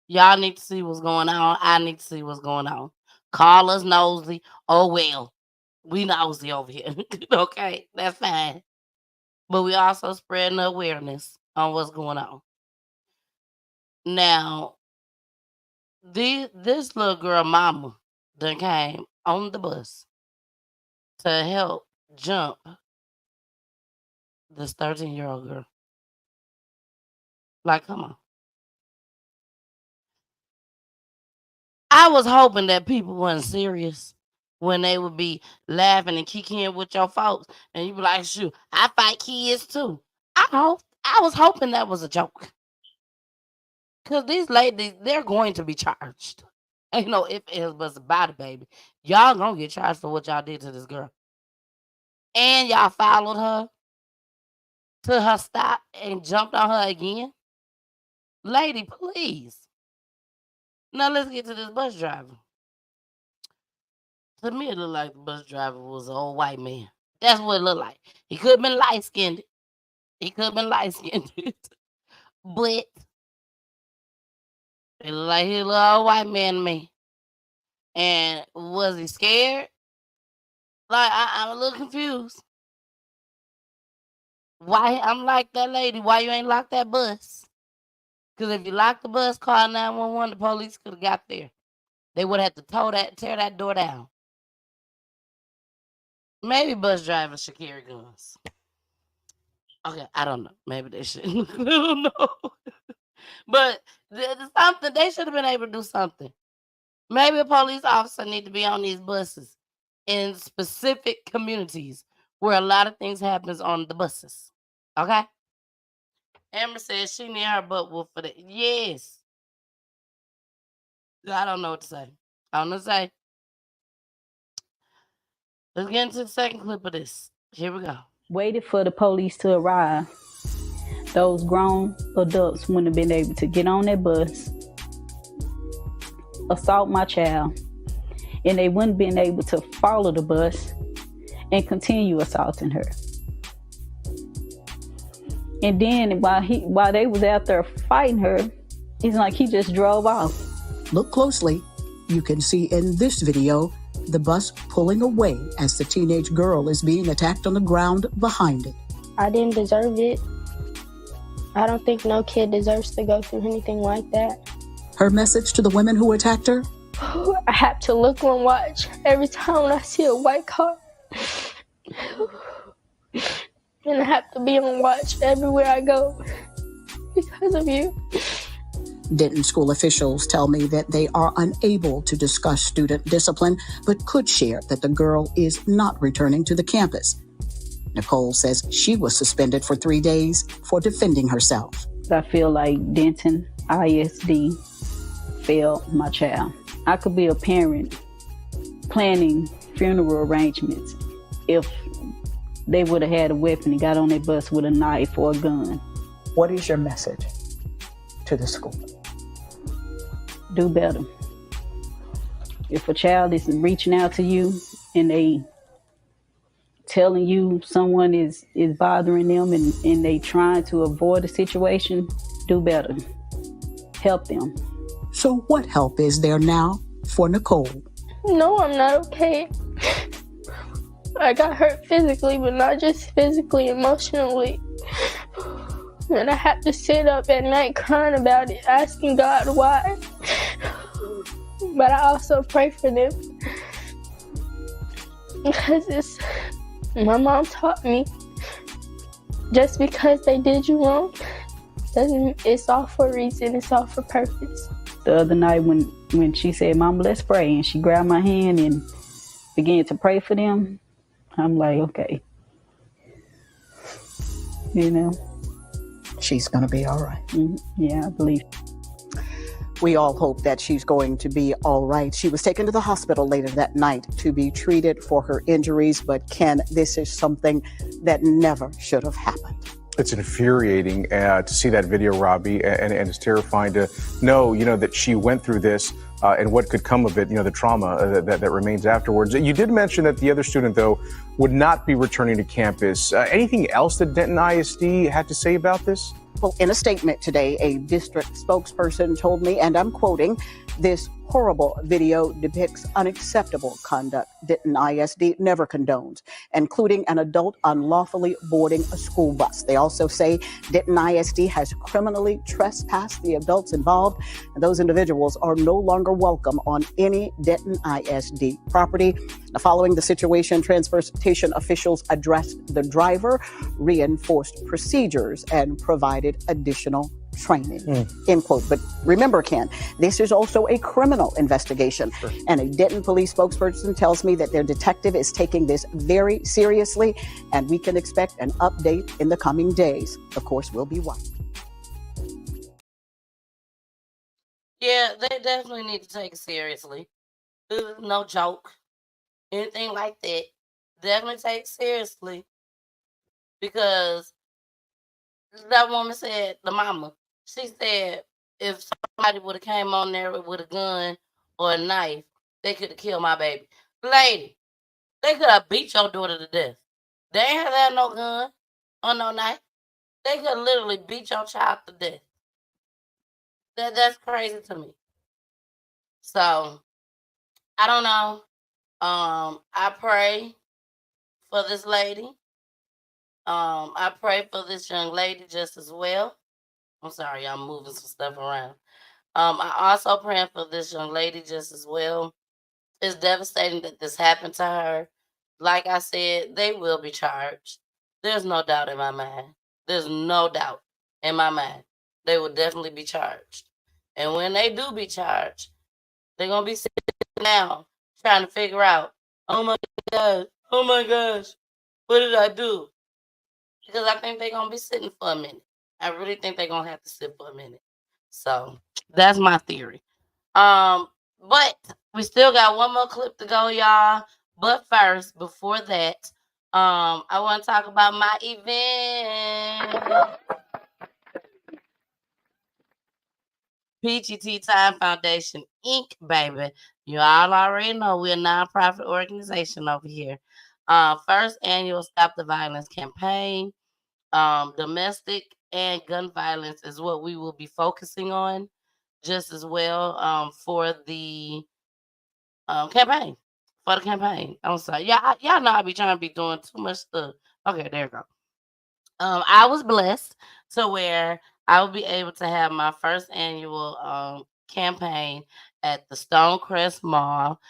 Y'all need to see what's going on. I need to see what's going on. Call us nosy. Oh, well, we nosy over here. Okay, that's fine. But we also spreading awareness on what's going on. Now, this little girl mama done came on the bus to help jump this 13-year-old girl. Like, come on. I was hoping that people weren't serious when they would be laughing and kicking with your folks, and you be like, shoot, I fight kids too. I was hoping that was a joke. Because these ladies, they're going to be charged. Ain't no if, ands, buts about it, baby. Y'all gonna get charged for what y'all did to this girl. And y'all followed her to her stop and jumped on her again. Lady, please. Now let's get to this bus driver. To me, it looked like the bus driver was an old white man. That's what it looked like. He could have been light-skinned. But it looked like he was a little old white man to me. And was he scared? Like, I'm a little confused. Why? I'm like that lady. Why you ain't locked that bus? Because if you locked the bus, call 911, the police could have got there. They would have to tear that door down. Maybe bus drivers should carry guns. Okay, I don't know. Maybe they shouldn't. I don't know. But something, they should have been able to do something. Maybe a police officer need to be on these buses in specific communities where a lot of things happens on the buses. Okay? Amber says she need her butt whooped for that. Yes. I don't know what to say. Let's get into the second clip of this. Here we go. Waited for the police to arrive. Those grown adults wouldn't have been able to get on that bus, assault my child, and they wouldn't have been able to follow the bus and continue assaulting her. And then while they was out there fighting her, it's like he just drove off. Look closely. You can see in this video the bus pulling away as the teenage girl is being attacked on the ground behind it. I didn't deserve it. I don't think no kid deserves to go through anything like that. Her message to the women who attacked her? I have to look and watch every time I see a white car. And I have to be on watch everywhere I go because of you. Denton school officials tell me that they are unable to discuss student discipline, but could share that the girl is not returning to the campus. Nicole says she was suspended for 3 days for defending herself. I feel like Denton ISD failed my child. I could be a parent planning funeral arrangements if they would have had a weapon and got on their bus with a knife or a gun. What is your message to the school? Do better. If a child is reaching out to you and they telling you someone is bothering them and they trying to avoid a situation, do better. Help them. So what help is there now for Nicole? No, I'm not okay. I got hurt physically, but not just physically, emotionally. And I had to sit up at night crying about it, asking God why. But I also pray for them. Because my mom taught me, just because they did you wrong, it's all for a reason, it's all for purpose. The other night when she said, "Mom, let's pray," and she grabbed my hand and began to pray for them, I'm like, okay. You know? She's going to be all right. Yeah, I believe. We all hope that she's going to be all right. She was taken to the hospital later that night to be treated for her injuries. But Ken, this is something that never should have happened. It's infuriating to see that video, Robbie, and it's terrifying to know, that she went through this and what could come of it, the trauma that remains afterwards. You did mention that the other student, though, would not be returning to campus. Anything else that Denton ISD had to say about this? Well, in a statement today, a district spokesperson told me, and I'm quoting, "This horrible video depicts unacceptable conduct Denton ISD never condones, including an adult unlawfully boarding a school bus." They also say Denton ISD has criminally trespassed the adults involved, and those individuals are no longer welcome on any Denton ISD property. Now, following the situation, transportation officials addressed the driver, reinforced procedures, and provided additional training, end quote. But remember, Ken, this is also a criminal investigation. Sure. And a Denton police spokesperson tells me that their detective is taking this very seriously, and we can expect an update in the coming days. Of course, we'll be watching. Yeah, they definitely need to take it seriously. This is no joke. Anything like that, definitely take it seriously. Because that woman said, the mama, she said if somebody would have came on there with a gun or a knife, they could have killed my baby. Lady, they could have beat your daughter to death. They ain't had no gun or no knife. They could have literally beat your child to death. That's crazy to me. So, I don't know. I pray for this lady. I pray for this young lady just as well. I'm sorry, I'm moving some stuff around. I also praying for this young lady just as well. It's devastating that this happened to her. Like I said, they will be charged. There's no doubt in my mind. There's no doubt in my mind. They will definitely be charged. And when they do be charged, they're going to be sitting down trying to figure out, oh my gosh, what did I do? Because I think they're going to be sitting for a minute. I really think they're going to have to sit for a minute. So that's my theory. But we still got one more clip to go, y'all. But first, before that, I want to talk about my event. PGT Time Foundation Inc., baby. You all already know we're a nonprofit organization over here. First annual Stop the Violence campaign. Domestic and gun violence is what we will be focusing on just as well for the campaign. For the campaign. I'm sorry. Y'all know I be trying to be doing too much stuff. Okay, there you go. I was blessed to where I will be able to have my first annual campaign at the Stonecrest Mall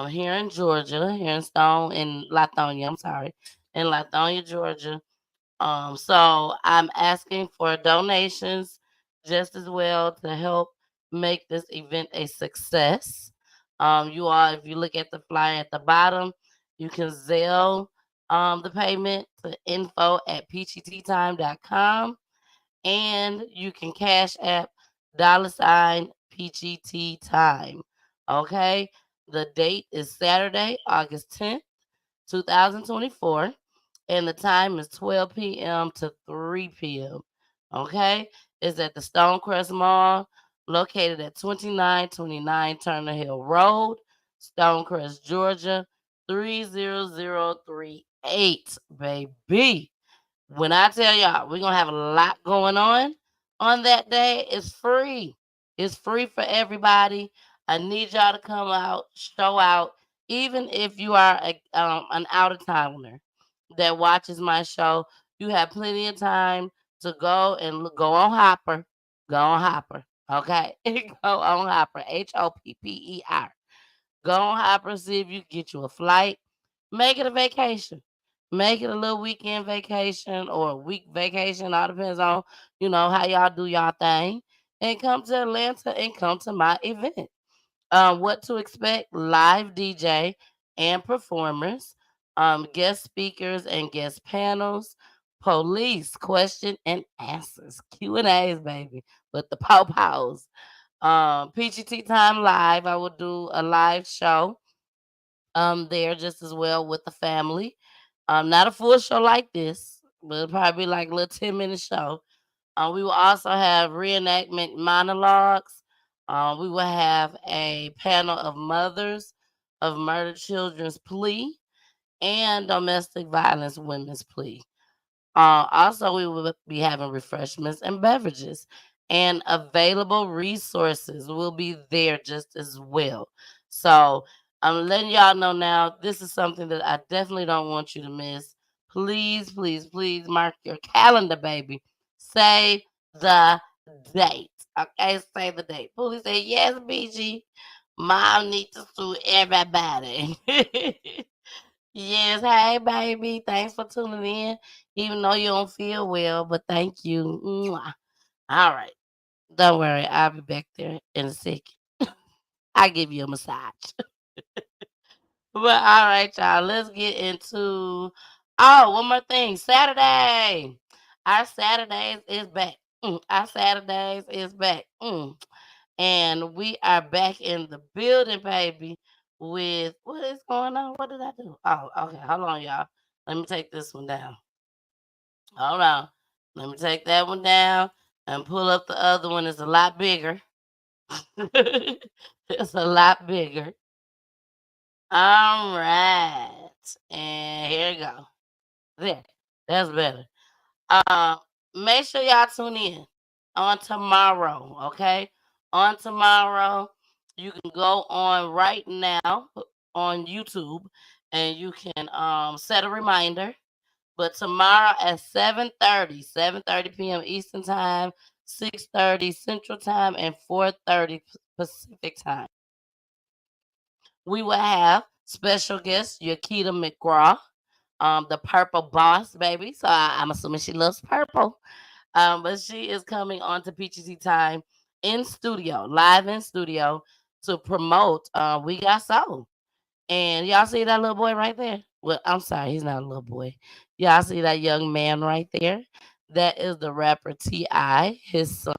here in Georgia, in Lithonia, in Lithonia, Georgia. So I'm asking for donations just as well to help make this event a success. You all, if you look at the flyer at the bottom, you can Zelle the payment to info@pgttime.com, and you can Cash App $PGT Time. Okay, the date is Saturday, August 10th, 2024, and the time is 12 p.m. to 3 p.m. Okay, it's at the Stonecrest Mall, located at 2929 Turner Hill Road, Stonecrest, Georgia 30038, baby. When I tell y'all we're gonna have a lot going on that day, it's free. It's free for everybody. I need y'all to come out, show out, even if you are an out of towner that watches my show. You have plenty of time to go and go on Hopper. Go on Hopper, okay? Go on Hopper, HOPPER. Go on Hopper, see if you can get you a flight. Make it a vacation. Make it a little weekend vacation or a week vacation. All depends on, how y'all do y'all thing. And come to Atlanta and come to my event. What to expect: live DJ and performers, guest speakers and guest panels, police question and answers, Q&As, baby, with the pow-pows. PGT Time Live, I will do a live show there just as well with the family. Not a full show like this, but it'll probably be like a little 10-minute show. We will also have reenactment monologues. We will have a panel of mothers of murdered children's plea and domestic violence women's plea. Also, we will be having refreshments and beverages, and available resources will be there just as well. So I'm letting y'all know now, this is something that I definitely don't want you to miss. Please, please, please mark your calendar, baby. Say the date. Okay, say the date. Police say, yes, BG. Mom needs to sue everybody. Yes, hey baby. Thanks for tuning in. Even though you don't feel well, but thank you. Mwah. All right. Don't worry, I'll be back there in a second. I'll give you a massage. But all right, y'all. Let's get into one more thing. Saturday. Our Saturdays is back. Our Saturdays is back. And we are back in the building, baby, with what is going on? What did I do? Oh, okay. Hold on, y'all. Let me take this one down. Hold on. Let me take that one down and pull up the other one. It's a lot bigger. It's a lot bigger. All right. And here we go. There. That's better. Make sure y'all tune in on tomorrow, okay? On tomorrow, you can go on right now on YouTube and you can set a reminder. But tomorrow at 7:30 p.m. Eastern Time, 6:30 Central Time, and 4:30 Pacific Time, we will have special guest Yakita McGraw, the Purple Boss, baby. So I'm assuming she loves purple. But she is coming on to PGT Time in studio, live in studio, to promote We Got Soul. And y'all see that little boy right there? Well, I'm sorry, he's not a little boy. Y'all see that young man right there? That is the rapper T.I., his son,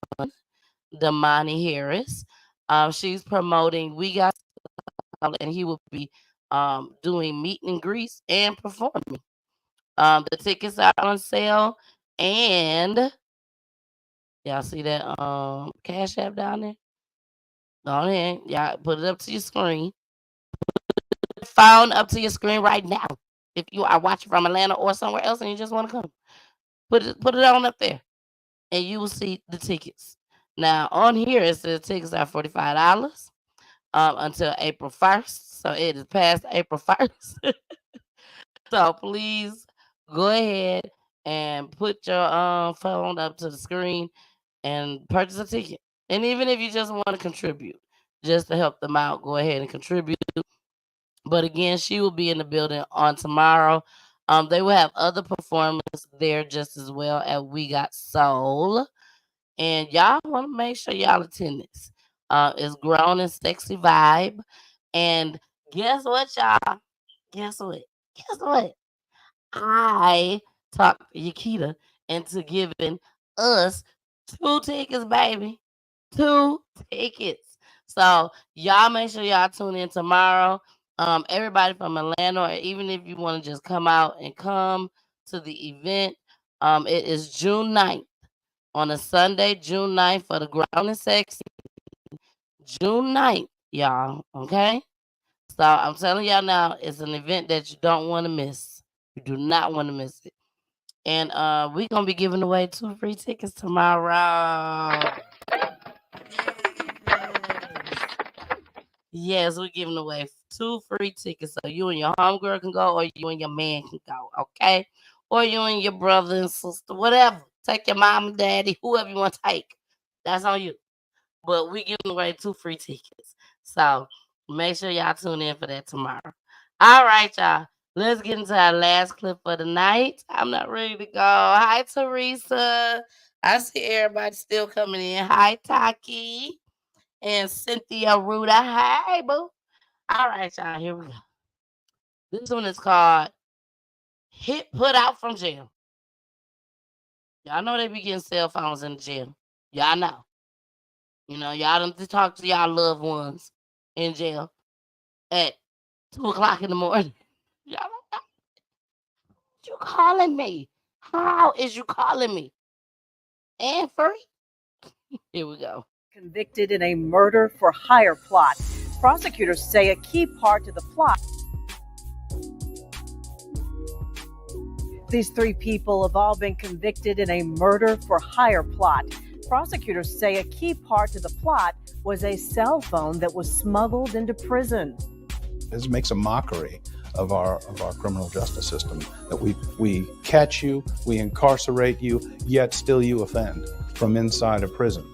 Damani Harris. She's promoting We Got Soul, and he will be doing meet and greets and performing. The tickets are on sale, and y'all see that Cash App down there? Go ahead, y'all put it up to your screen. Phone up to your screen right now. If you are watching from Atlanta or somewhere else and you just want to come, put it on up there, and you will see the tickets. Now on here it says tickets are $45 until April 1st. So it is past April 1st. So please go ahead and put your phone up to the screen and purchase a ticket. And even if you just want to contribute, just to help them out, go ahead and contribute. But again, she will be in the building on tomorrow. They will have other performers there just as well at We Got Soul. And y'all want to make sure y'all attend this. It's Grown and Sexy Vibe. And guess what, y'all? Guess what? Guess what? I talked Yakita into giving us 2 tickets, baby. 2 tickets. So y'all make sure y'all tune in tomorrow. Everybody from Atlanta, or even if you want to just come out and come to the event, it is June 9th on a Sunday, June 9th for the Ground and Sexy. June 9th, y'all. Okay? So I'm telling y'all now, it's an event that you don't want to miss. You do not want to miss it. And we're going to be giving away 2 free tickets tomorrow. Yes, we're giving away 2 free tickets. So you and your homegirl can go, or you and your man can go, okay? Or you and your brother and sister, whatever. Take your mom and daddy, whoever you want to take. That's on you. But we're giving away 2 free tickets. So make sure y'all tune in for that tomorrow. All right, y'all. Let's get into our last clip for the night. I'm not ready to go. Hi, Teresa. I see everybody still coming in. Hi, Taki. And Cynthia Ruda. Hey, boo. All right, y'all. Here we go. This one is called Hit Put Out from Jail. Y'all know they be getting cell phones in the jail. Y'all know. You know, y'all done to talk to y'all loved ones in jail at 2 o'clock in the morning. Y'all don't know. You calling me? How is you calling me? And free? Here we go. Convicted in a murder for hire plot. Prosecutors say a key part to the plot. These 3 people have all been convicted in a murder for hire plot. Prosecutors say a key part to the plot was a cell phone that was smuggled into prison. This makes a mockery of our criminal justice system, that we catch you, we incarcerate you, yet still you offend from inside a prison.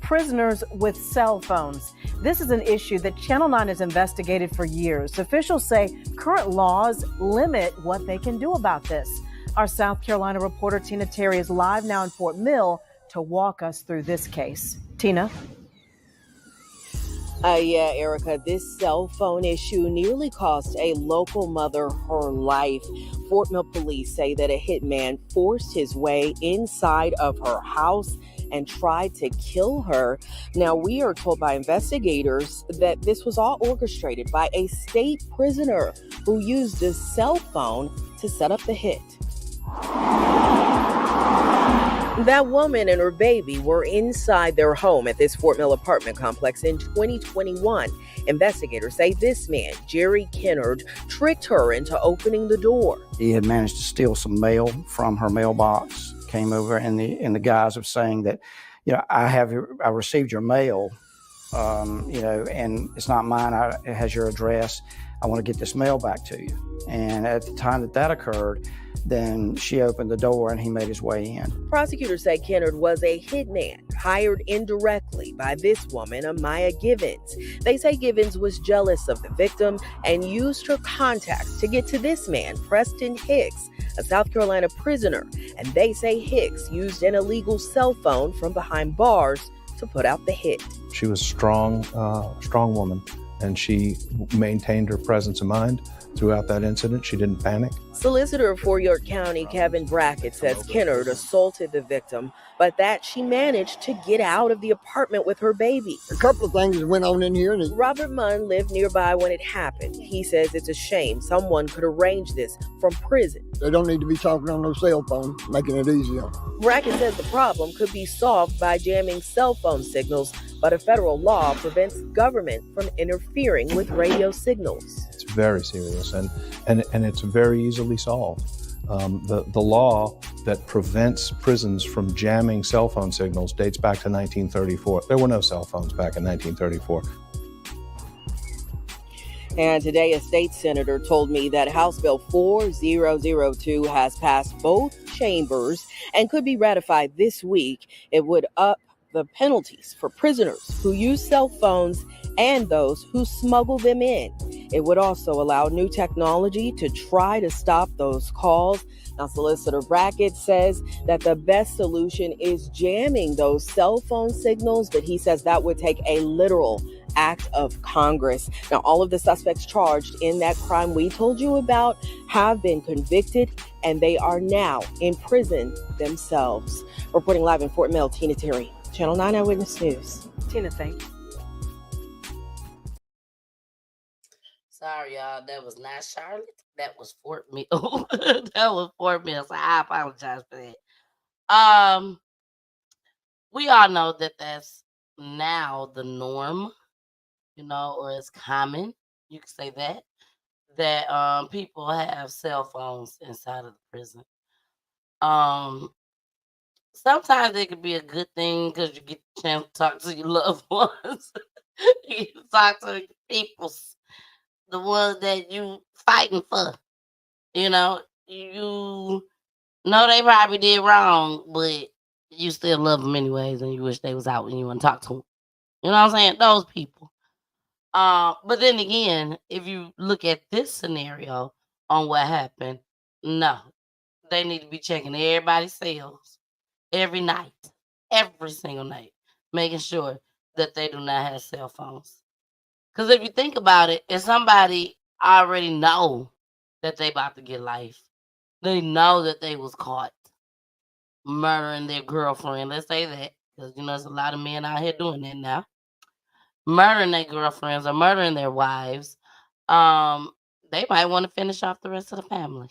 Prisoners with cell phones. This is an issue that Channel 9 has investigated for years. Officials say current laws limit what they can do about this. Our South Carolina reporter Tina Terry is live now in Fort Mill to walk us through this case. Tina? Yeah, Erica, this cell phone issue nearly cost a local mother her life. Fort Mill police say that a hitman forced his way inside of her house and tried to kill her. Now, we are told by investigators that this was all orchestrated by a state prisoner who used his cell phone to set up the hit. That woman and her baby were inside their home at this Fort Mill apartment complex in 2021. Investigators say this man, Jerry Kennard, tricked her into opening the door. He had managed to steal some mail from her mailbox, came over in the guise of saying that, I received your mail, and it's not mine. It has your address. I want to get this mail back to you. And at the time that occurred, then she opened the door and he made his way in. Prosecutors say Kennard was a hitman hired indirectly by this woman, Amaya Givens. They say Givens was jealous of the victim and used her contacts to get to this man, Preston Hicks, a South Carolina prisoner. And they say Hicks used an illegal cell phone from behind bars to put out the hit. She was a strong woman, and she maintained her presence of mind throughout that incident. She didn't panic. Solicitor for York County, Kevin Brackett, says Kennard assaulted the victim, but that she managed to get out of the apartment with her baby. A couple of things went on in here. Robert Munn lived nearby when it happened. He says it's a shame someone could arrange this from prison. They don't need to be talking on no cell phone, making it easy on them. Brackett says the problem could be solved by jamming cell phone signals, but a federal law prevents government from interfering with radio signals. It's very serious, and it's very easily solved. The law that prevents prisons from jamming cell phone signals dates back to 1934. There were no cell phones back in 1934. And today, a state senator told me that House Bill 4002 has passed both chambers and could be ratified this week. It would up the penalties for prisoners who use cell phones and those who smuggle them in. It would also allow new technology to try to stop those calls. Now, Solicitor Brackett says that the best solution is jamming those cell phone signals, but he says that would take a literal act of Congress. Now, all of the suspects charged in that crime we told you about have been convicted, and they are now in prison themselves. Reporting live in Fort Mill, Tina Terry, Channel 9 Eyewitness News. Tina, thank you. Sorry, y'all. That was not Charlotte. That was Fort Mill. That was Fort Mill. So I apologize for that. We all know that that's now the norm, or it's common. You could say that people have cell phones inside of the prison. Sometimes it could be a good thing because you get the chance to talk to your loved ones. You get to talk to your peoples, the ones that you fighting for. You know they probably did wrong, but you still love them anyways, and you wish they was out and you want to talk to them. You know what I'm saying? Those people. But then again, if you look at this scenario on what happened, no, they need to be checking everybody's cells every night, every single night, making sure that they do not have cell phones. Because if you think about it, if somebody already know that they about to get life, they know that they was caught murdering their girlfriend. Let's say that, because there's a lot of men out here doing that now, murdering their girlfriends or murdering their wives. They might want to finish off the rest of the family,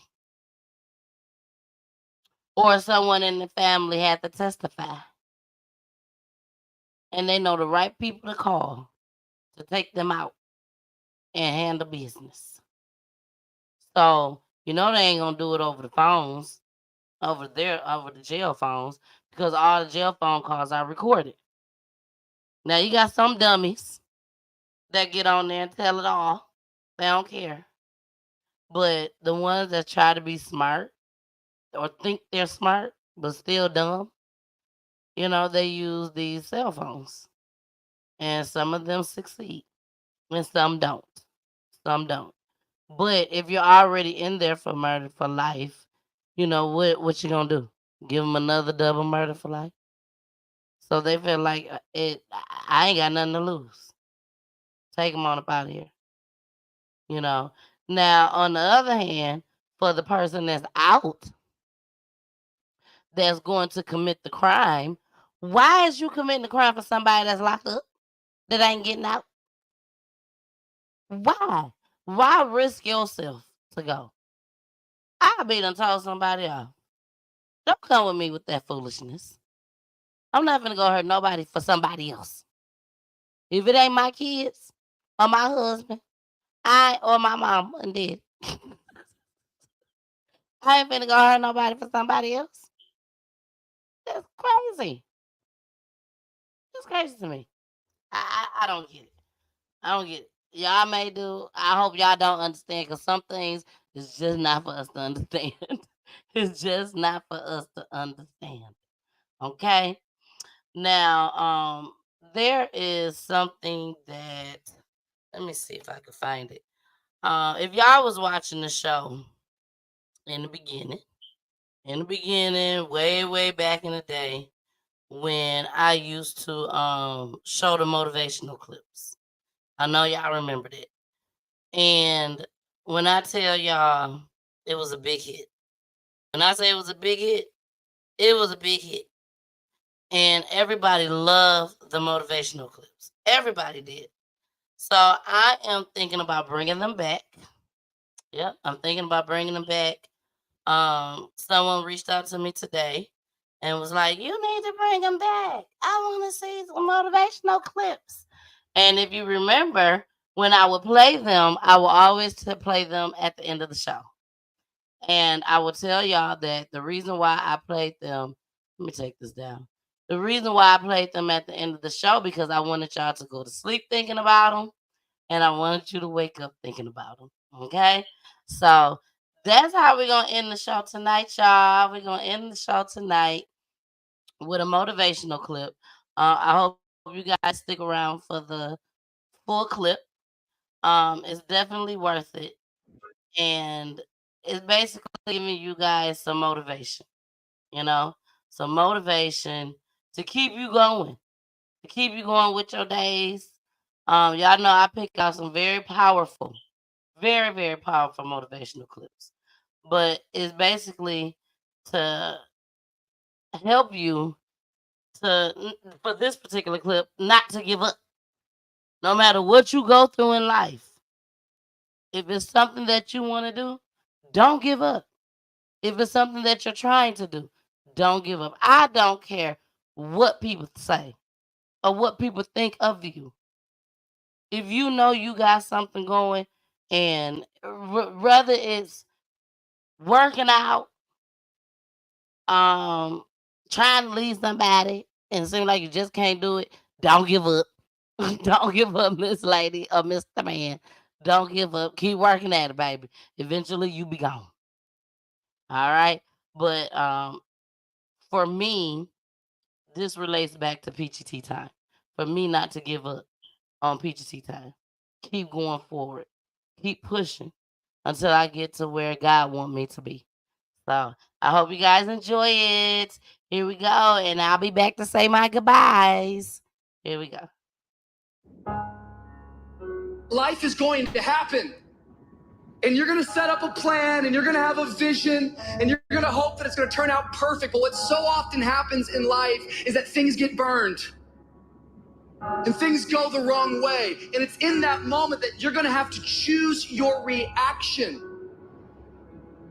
or someone in the family had to testify, and they know the right people to call to take them out and handle business. So they ain't gonna do it over the phones, over the jail phones, because all the jail phone calls are recorded. Now you got some dummies that get on there and tell it all. They don't care. But the ones that try to be smart or think they're smart but still dumb, they use these cell phones. And some of them succeed and some don't. Some don't. But if you're already in there for murder for life, what you gonna do? Give them another double murder for life? So they feel like I ain't got nothing to lose. Take them on up out of here. Now, on the other hand, for the person that's out, that's going to commit the crime, why is you committing the crime for somebody that's locked up that ain't getting out? Why? Why risk yourself to go? I be done told somebody off. Don't come with me with that foolishness. I'm not gonna go hurt nobody for somebody else. If it ain't my kids or my husband, or my mom and dad, I ain't finna go hurt nobody for somebody else. That's crazy. That's crazy to me. I don't get it. I don't get it. Y'all may do. I hope y'all don't understand, because some things is just not for us to understand. It's just not for us to understand. Okay. Now, there is something that, let me see if I can find it. If y'all was watching the show in the beginning, way back in the day, when I used to show the motivational clips. I know y'all remember that. And when I tell y'all it was a big hit, when I say it was a big hit, it was a big hit. And everybody loved the motivational clips. Everybody did. So I am thinking about bringing them back. Yep, I'm thinking about bringing them back. Someone reached out to me today and was like, "You need to bring them back. I want to see some motivational clips." And if you remember, when I would play them, I will always play them at the end of the show. And I will tell y'all that the reason why I played them, let me take this down. The reason why I played them at the end of the show, because I wanted y'all to go to sleep thinking about them, and I wanted you to wake up thinking about them. Okay? So that's how we're going to end the show tonight, y'all. We're going to end the show tonight with a motivational clip. I hope you guys stick around for the full clip. It's definitely worth it. And it's basically giving you guys some motivation, you know, some motivation to keep you going, with your days. Y'all know I pick out some very powerful, very, very powerful motivational clips. But it's basically to help you for this particular clip, not to give up. No matter what you go through in life, if it's something that you want to do, don't give up. If it's something that you're trying to do, don't give up. I don't care what people say or what people think of you. If you know you got something going, and whether it's working out, trying to leave somebody and it seems like you just can't do it, don't give up. Don't give up, Miss Lady or Mr. Man. Don't give up. Keep working at it, baby. Eventually you be gone. All right. But for me, this relates back to Peachy Tea time. For me not to give up on Peachy Tea time. Keep going forward. Keep pushing until I get to where God want me to be. So I hope you guys enjoy it. Here we go. And I'll be back to say my goodbyes. Here we go. Life is going to happen. And you're going to set up a plan, and you're going to have a vision, and you're going to hope that it's going to turn out perfect. But what so often happens in life is that things get burned. And things go the wrong way. And it's in that moment that you're going to have to choose your reaction.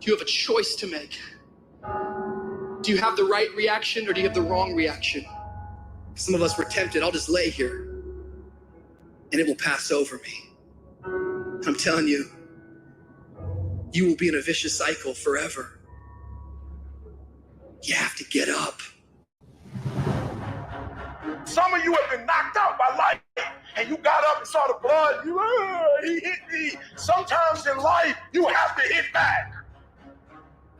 You have a choice to make. Do you have the right reaction, or do you have the wrong reaction? Some of us were tempted, I'll just lay here and it will pass over me. I'm telling you, you will be in a vicious cycle forever. You have to get up. Some of you have been knocked out by life, and you got up and saw the blood. He hit me. Sometimes in life, you have to hit back.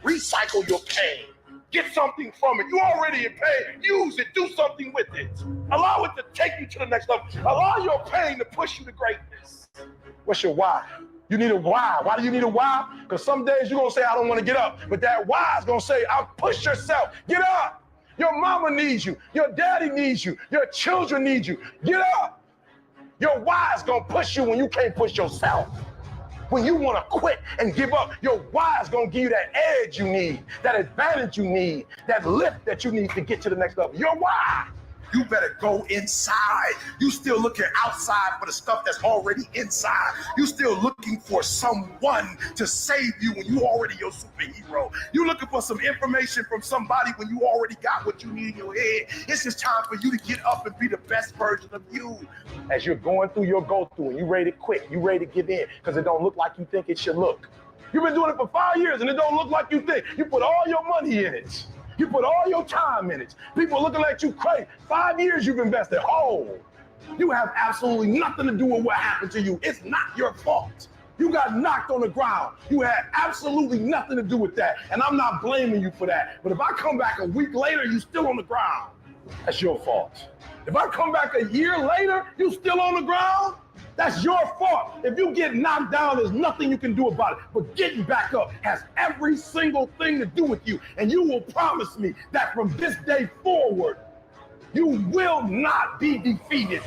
Recycle your pain. Get something from it. You already in pain. Use it. Do something with it. Allow it to take you to the next level. Allow your pain to push you to greatness. What's your why? You need a why. Why do you need a why? Because some days you're going to say, I don't want to get up. But that why is going to say, I'll push yourself. Get up. Your mama needs you. Your daddy needs you. Your children need you. Get up. Your why is going to push you when you can't push yourself. When you want to quit and give up, your why is going to give you that edge you need, that advantage you need, that lift that you need to get to the next level. Your why. You better go inside. You still looking outside for the stuff that's already inside. You still looking for someone to save you when you already your superhero. You looking for some information from somebody when you already got what you need in your head. It's just time for you to get up and be the best version of you. As you're going through your go-through and you ready to quit, you ready to give in because it don't look like you think it should look. You've been doing it for 5 years and it don't look like you think. You put all your money in it. You put all your time in it. People are looking at you crazy. 5 years you've invested. Oh, you have absolutely nothing to do with what happened to you. It's not your fault. You got knocked on the ground. You had absolutely nothing to do with that. And I'm not blaming you for that. But if I come back a week later, you still on the ground. That's your fault. If I come back a year later, you still on the ground. That's your fault. If you get knocked down, there's nothing you can do about it. But getting back up has every single thing to do with you. And you will promise me that from this day forward, you will not be defeated.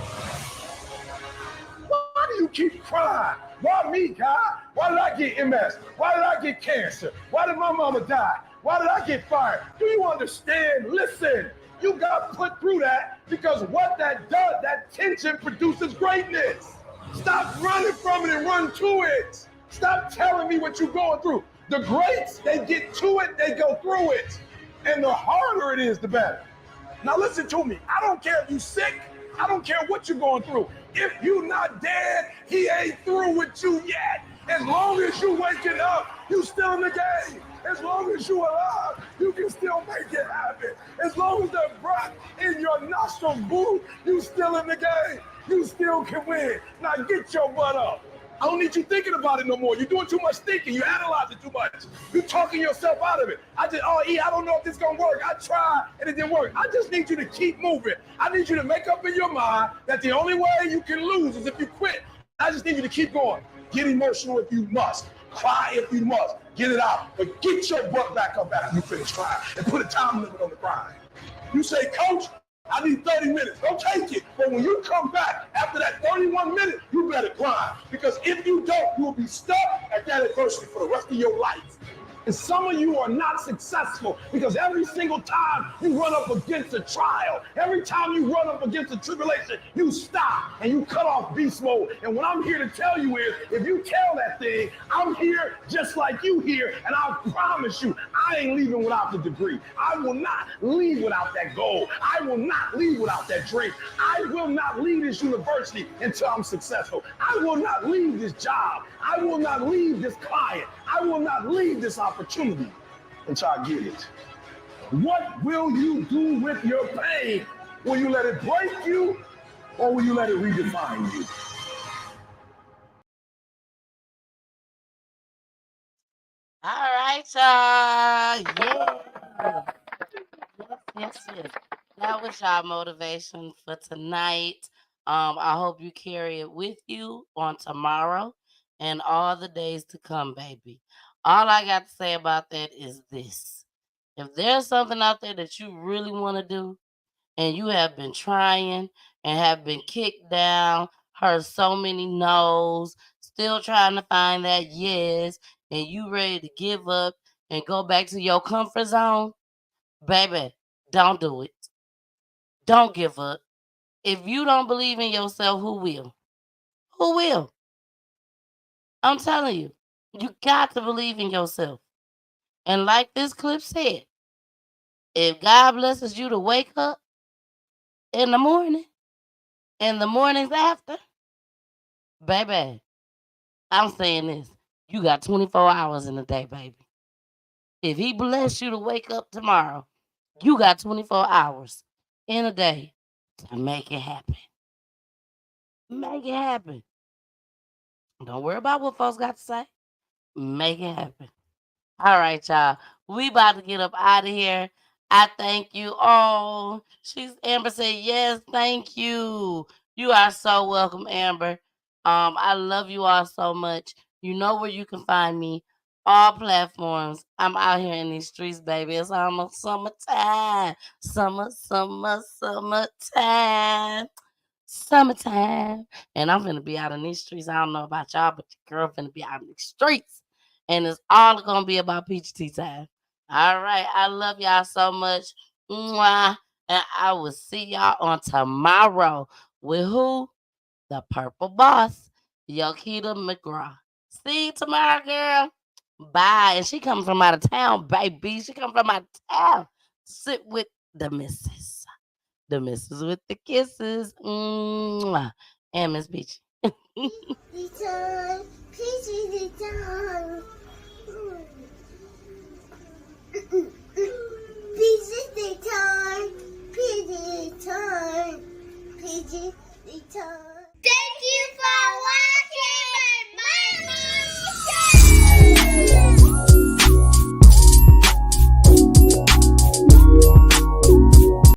Why do you keep crying? Why me, God? Why did I get MS? Why did I get cancer? Why did my mama die? Why did I get fired? Do you understand? Listen, you got put through that because what that does, that tension produces greatness. Stop running from it and run to it. Stop telling me what you're going through. The greats, they get to it, they go through it. And the harder it is, the better. Now listen to me. I don't care if you're sick. I don't care what you're going through. If you're not dead, he ain't through with you yet. As long as you waking up, you still in the game. As long as you alive, you can still make it happen. As long as the breath in your nostrils move, you still in the game. You still can win. Now get your butt up. I don't need you thinking about it no more. You're doing too much thinking. You analyze it too much. You're talking yourself out of it. I don't know if this is going to work. I tried and it didn't work. I just need you to keep moving. I need you to make up in your mind that the only way you can lose is if you quit. I just need you to keep going. Get emotional if you must. Cry if you must. Get it out. But get your butt back up after you finish crying and put a time limit on the crying. You say, Coach, I need 30 minutes. Don't take it. But when you come back after that 31 minutes, you better grind. Because if you don't, you will be stuck at that adversity for the rest of your life. And some of you are not successful because every single time you run up against a trial, every time you run up against a tribulation, you stop and you cut off beast mode. And what I'm here to tell you is, if you tell that thing, I'm here just like you here, and I promise you, I ain't leaving without the degree. I will not leave without that goal. I will not leave without that dream. I will not leave this university until I'm successful. I will not leave this job. I will not leave this client. I will not leave this opportunity until I get it. What will you do with your pain? Will you let it break you, or will you let it redefine you? All right, y'all. Yeah. Yes. That was y'all motivation for tonight. I hope you carry it with you on tomorrow and all the days to come, baby. All I got to say about that is this. If there's something out there that you really want to do and you have been trying and have been kicked down, heard so many no's, still trying to find that yes, and you ready to give up and go back to your comfort zone, baby, don't do it. Don't give up. If you don't believe in yourself, who will? Who will? I'm telling you, you got to believe in yourself. And like this clip said, if God blesses you to wake up in the morning and the mornings after, baby, I'm saying this. You got 24 hours in a day, baby. If he bless you to wake up tomorrow, you got 24 hours in a day to make it happen. Make it happen. Don't worry about what folks got to say. Make it happen. All right, y'all. We about to get up out of here. I thank you all. Amber said, yes, thank you. You are so welcome, Amber. I love you all so much. You know where you can find me. All platforms. I'm out here in these streets, baby. It's almost summertime. Summertime. And I'm finna be out in these streets. I don't know about y'all, but your girl finna be out in these streets. And it's all gonna be about peach tea time. All right. I love y'all so much. Mwah. And I will see y'all on tomorrow with who? The Purple Boss, Yokita McGraw. See you tomorrow, girl. Bye. And she coming from out of town, baby. She come from out of town. Sit with the missus. The missus with the kisses. Mwah. And Miss Peachy. Return, Peachy return. Peachy return. Peachy return. Peachy return. Thank you for